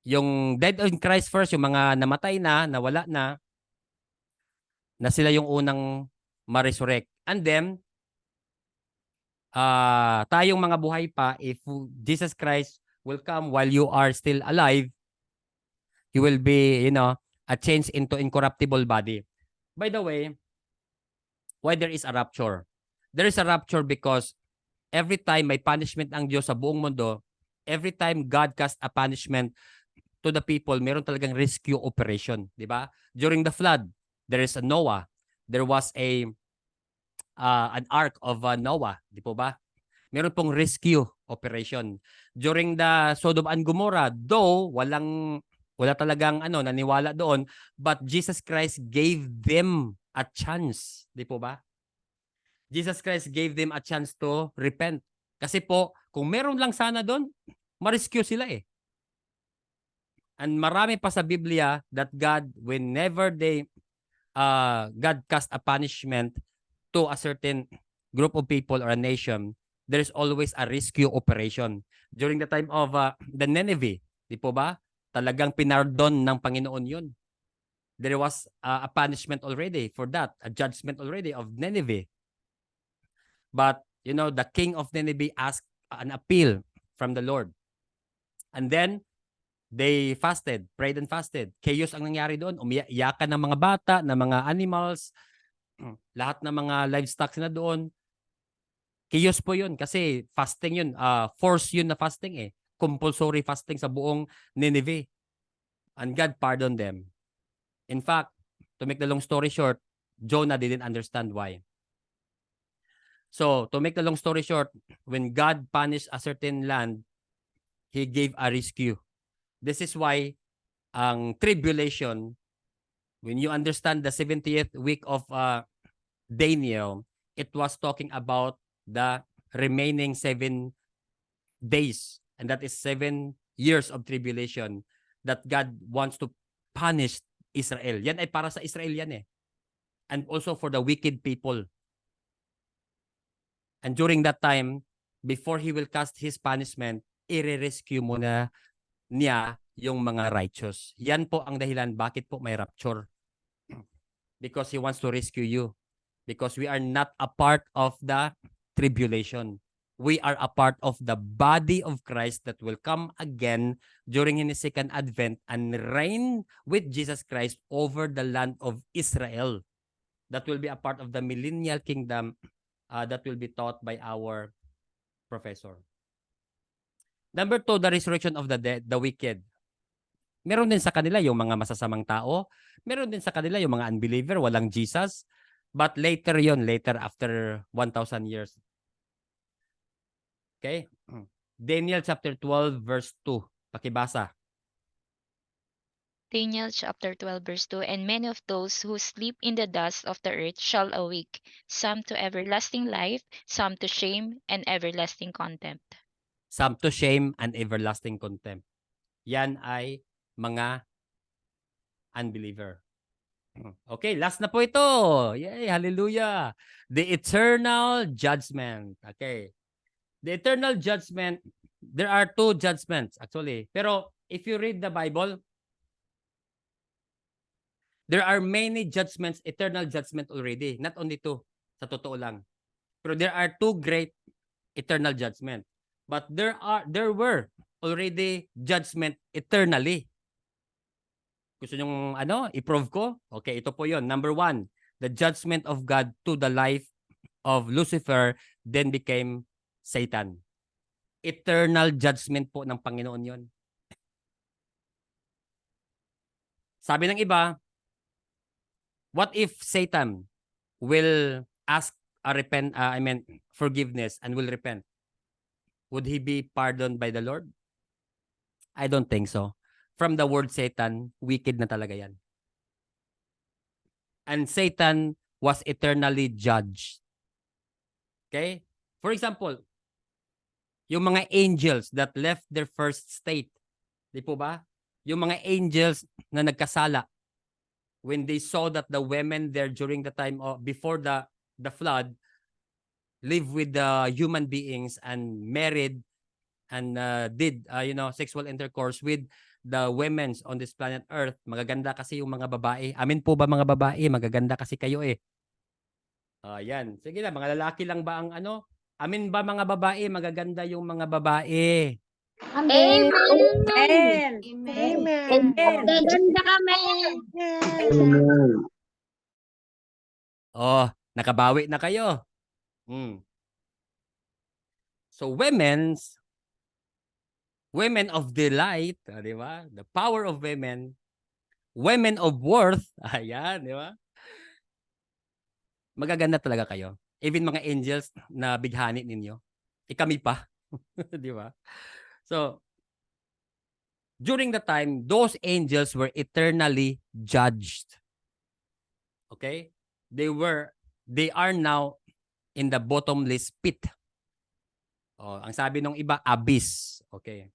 Yung dead in Christ first, yung mga namatay na, nawala na sila yung unang ma-resurrect. And then, tayong mga buhay pa, if Jesus Christ will come while you are still alive, you will be, a change into incorruptible body. By the way, why there is a rapture? There is a rapture because every time may punishment ang Diyos sa buong mundo, every time God cast a punishment to the people, meron talagang rescue operation, di ba? During the flood, there is a Noah. There was an ark of Noah, di po ba? Meron pong rescue operation. During the Sodom and Gomorrah, though wala talagang naniwala doon, but Jesus Christ gave them a chance, di po ba? Jesus Christ gave them a chance to repent. Kasi po, kung meron lang sana doon, ma-rescue sila eh. And marami pa sa Biblia that God, whenever God cast a punishment to a certain group of people or a nation, there is always a rescue operation. During the time of the Nineveh, di po ba? Talagang pinardon ng Panginoon yun. There was a punishment already for that, a judgment already of Nineveh. But, the king of Nineveh asked an appeal from the Lord. And then, they fasted, prayed and fasted. Chaos ang nangyari doon. Umiyakan ng mga bata, ng mga animals, lahat ng mga livestock na doon. Chaos po yun kasi fasting yun. Force yun na fasting eh. Compulsory fasting sa buong Nineveh. And God pardoned them. In fact, to make the long story short, Jonah didn't understand why. So, to make the long story short, when God punished a certain land, He gave a rescue. This is why ang tribulation, when you understand the 70th week of Daniel, it was talking about the remaining 7 days, and that is 7 years of tribulation that God wants to punish Israel. Yan ay para sa Israel yan eh. And also for the wicked people. And during that time, before He will cast His punishment, i-rescue muna niya yung mga righteous. Yan po ang dahilan bakit po may rapture. Because He wants to rescue you. Because we are not a part of the tribulation. We are a part of the body of Christ that will come again during His second advent and reign with Jesus Christ over the land of Israel. That will be a part of the millennial kingdom that will be taught by our professor. Number 2, the resurrection of the dead, the wicked. Meron din sa kanila yung mga masasamang tao. Meron din sa kanila yung mga unbeliever, walang Jesus. But later yon, later after 1,000 years. Okay? Daniel chapter 12 verse 2. Pakibasa. Daniel chapter 12 verse 2, and many of those who sleep in the dust of the earth shall awake, some to everlasting life, some to shame and everlasting contempt. Some to shame and everlasting contempt. Yan ay mga unbeliever. Okay, last na po ito. Yay, hallelujah. The eternal judgment. Okay. The eternal judgment, there are 2 judgments actually. Pero if you read the Bible, there are many judgments, eternal judgment already. Not only 2, sa totoo lang. Pero there are 2 great eternal judgment. But there were already judgment eternally. Gusto nyong i-prove ko? Okay, ito po yon. Number 1, the judgment of God to the life of Lucifer then became Satan. Eternal judgment po ng Panginoon yon. Sabi ng iba, what if Satan will ask forgiveness and will repent? Would he be pardoned by the Lord? I don't think so. From the word Satan, wicked na talaga yan. And Satan was eternally judged. Okay? For example, yung mga angels that left their first state, di po ba? Yung mga angels na nagkasala, when they saw that the women there during the time before the flood live with the human beings and married and did sexual intercourse with the women on this planet Earth. Magaganda kasi yung mga babae. Amin po ba mga babae? Magaganda kasi kayo eh. Yan. Sige na, mga lalaki lang ba ang Amin ba mga babae? Magaganda yung mga babae. Amen. Amen. Amen. Ganda kami. Oh, nakabawi na kayo. So women of delight, di ba? The power of women of worth, ayan, di ba? Magaganda talaga kayo. Even mga angels na bighani ninyo. Kami pa, di ba? So, during the time, those angels were eternally judged. Okay? They are now in the bottomless pit. Ang sabi ng iba, abyss. Okay.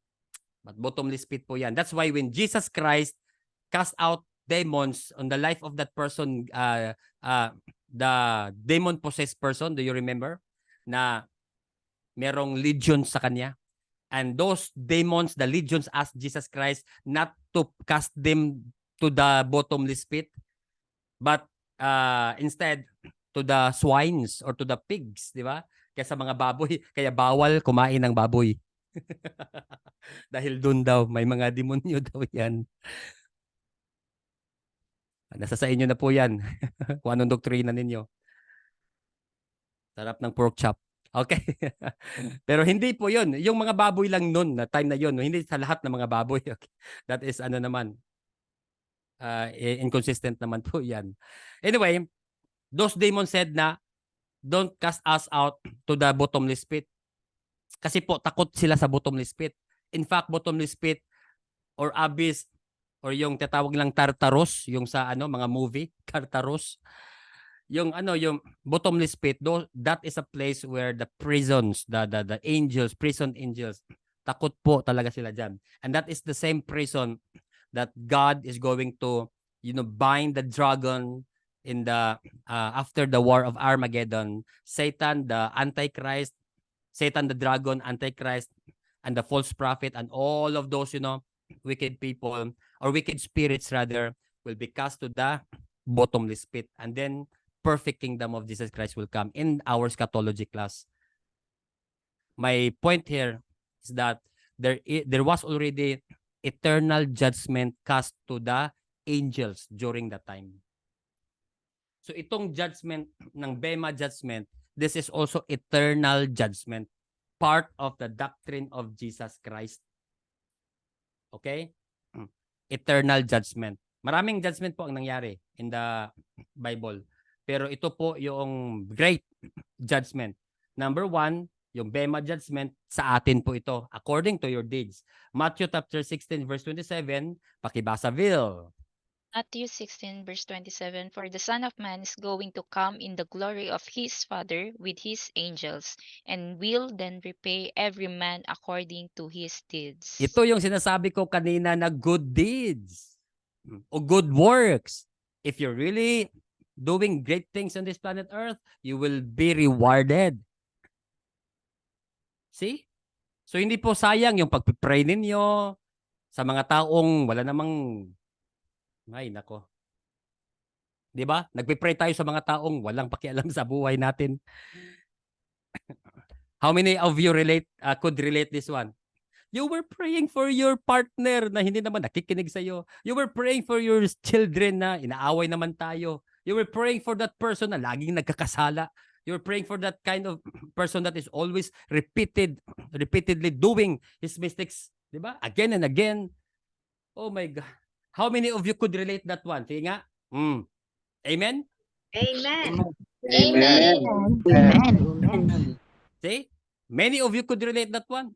But bottomless pit po yan. That's why when Jesus Christ cast out demons on the life of that person, the demon-possessed person, do you remember? Na merong legions sa kanya. And those demons, the legions, asked Jesus Christ not to cast them to the bottomless pit, but instead to the swines or to the pigs, di ba? Kaya sa mga baboy, kaya bawal kumain ng baboy. Dahil doon daw, may mga demonyo daw yan. Nasa sa inyo na po yan. Kung anong doktrina ninyo. Sarap ng pork chop. Okay. Pero hindi po yun. Yung mga baboy lang noon, na time na yun. Hindi sa lahat ng mga baboy. Okay. That is naman. Inconsistent naman po yan. Anyway, those demons said na, don't cast us out to the bottomless pit. Kasi po, takot sila sa bottomless pit. In fact, bottomless pit or abyss or yung tatawag lang Tartarus, yung sa mga movie, Tartarus. Yung yung bottomless pit, that is a place where the prisons, the angels, prison angels, takot po talaga sila diyan. And that is the same prison that God is going to bind the dragon in the after the war of Armageddon. Satan the Antichrist, Satan the dragon, Antichrist, and the false prophet, and all of those wicked people, or wicked spirits rather, will be cast to the bottomless pit, and then perfect kingdom of Jesus Christ will come in our eschatology class. My point here is that there was already eternal judgment cast to the angels during that time. So itong judgment ng Bema judgment, this is also eternal judgment, part of the doctrine of Jesus Christ. Okay? Eternal judgment. Maraming judgment po ang nangyari in the Bible. Pero ito po yung great judgment. Number 1, yung Bema judgment, sa atin po ito, according to your deeds. Matthew chapter 16 verse 27, pakibasa Vil. Matthew 16 verse 27, For the Son of Man is going to come in the glory of his Father with his angels, and will then repay every man according to his deeds. Ito yung sinasabi ko kanina na good deeds o good works. If you're really doing great things on this planet Earth, you will be rewarded. See? So hindi po sayang yung pagpipray ninyo sa mga taong wala namang, ay nako. 'Di ba? Nagpipray tayo sa mga taong walang pakialam sa buhay natin. How many of you could relate this one? You were praying for your partner na hindi naman nakikinig sa iyo. You were praying for your children na inaaway naman tayo. You were praying for that person na laging nagkakasala. You were praying for that kind of person that is always repeatedly doing his mistakes, 'di ba? Again and again. Oh my God. How many of you could relate that one? Sige nga. Amen? Amen. Amen. Amen. See? Many of you could relate that one.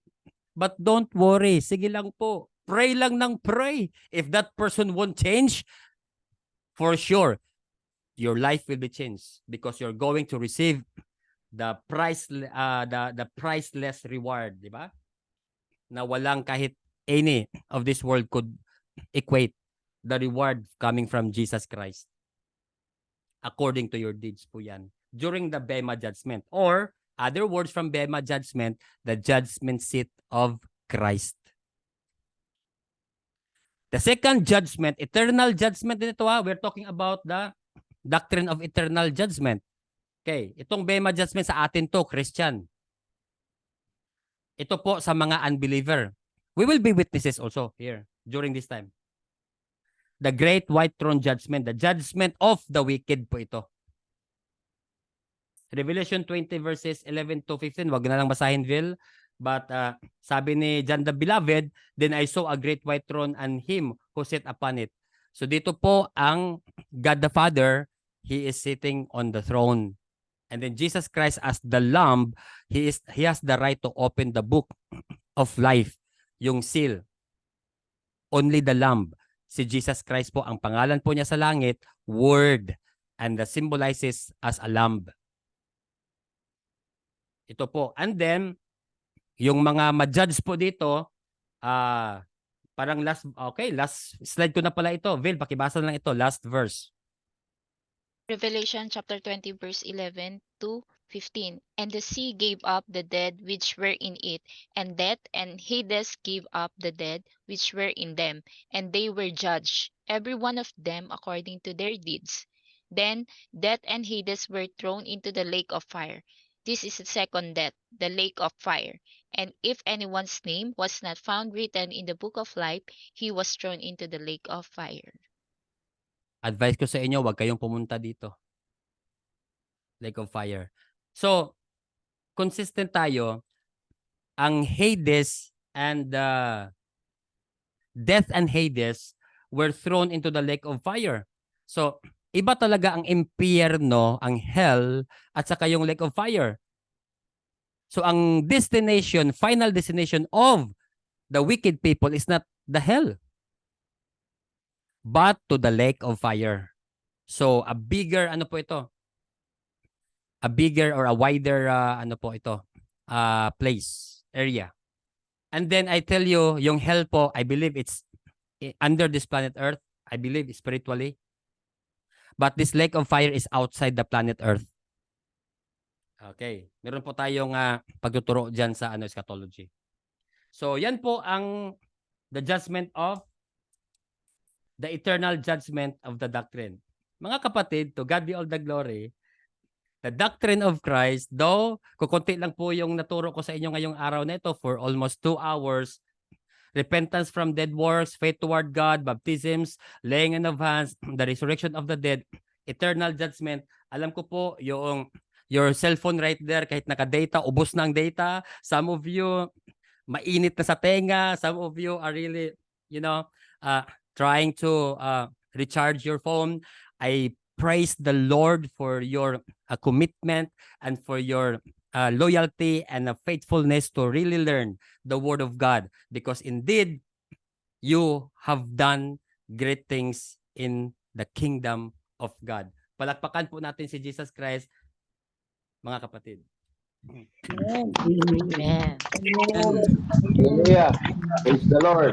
But don't worry. Sige lang po. Pray lang ng pray. If that person won't change, for sure, your life will be changed because you're going to receive the priceless reward, di ba? Na walang kahit any of this world could equate the reward coming from Jesus Christ. According to your deeds po yan. During the Bema judgment. Or, other words from Bema judgment, the judgment seat of Christ. The second judgment, eternal judgment din ito ha. We're talking about the doctrine of eternal judgment. Okay, itong Bema judgment sa atin to, Christian. Ito po sa mga unbeliever. We will be witnesses also here during this time. The great white throne judgment, the judgment of the wicked po ito. Revelation 20 verses 11 to 15, wag na lang basahin, Vil. But sabi ni John the Beloved, then I saw a great white throne and him who sat upon it. So dito po ang God the Father, he is sitting on the throne. And then Jesus Christ as the Lamb, he has the right to open the book of life, yung seal. Only the Lamb. Si Jesus Christ po, ang pangalan po niya sa langit, Word, and that symbolizes as a lamb. Ito po. And then, yung mga ma-judge po dito, parang last slide ko na pala ito. Vil, pakibasa lang ito, last verse. Revelation chapter 20 verse 11 to 15. And the sea gave up the dead which were in it, and death and Hades gave up the dead which were in them, and they were judged, every one of them according to their deeds. Then death and Hades were thrown into the lake of fire. This is the second death, the lake of fire. And if anyone's name was not found written in the book of life, he was thrown into the lake of fire. Advice ko sa inyo, wag kayong pumunta dito. Lake of fire. So, consistent tayo. Ang Hades and death and Hades were thrown into the lake of fire. So, iba talaga ang impyerno, ang hell, at saka yung lake of fire. So, ang destination, final destination of the wicked people is not the hell. but to the lake of fire. So a bigger ano po ito? A bigger or a wider ano po ito? Place, area. And then I tell you, yung hell po, I believe it's under this planet Earth. I believe spiritually. But this lake of fire is outside the planet Earth. Okay. Meron po tayong pagtuturo dyan sa eschatology. So yan po ang the judgment of the eternal judgment of the doctrine. Mga kapatid, to God be all the glory. The doctrine of Christ, though kukunti lang po yung naturo ko sa inyo ngayong araw na ito for almost 2 hours, repentance from dead works, faith toward God, baptisms, laying on of hands, the resurrection of the dead, eternal judgment. Alam ko po yung your cellphone right there, kahit naka-data, ubos na ang data. Some of you, mainit na sa tenga. Some of you are really, trying to recharge your phone. I praise the Lord for your commitment and for your loyalty and faithfulness to really learn the Word of God. Because indeed, you have done great things in the kingdom of God. Palakpakan po natin si Jesus Christ, mga kapatid. Amen. Hallelujah. Praise the Lord.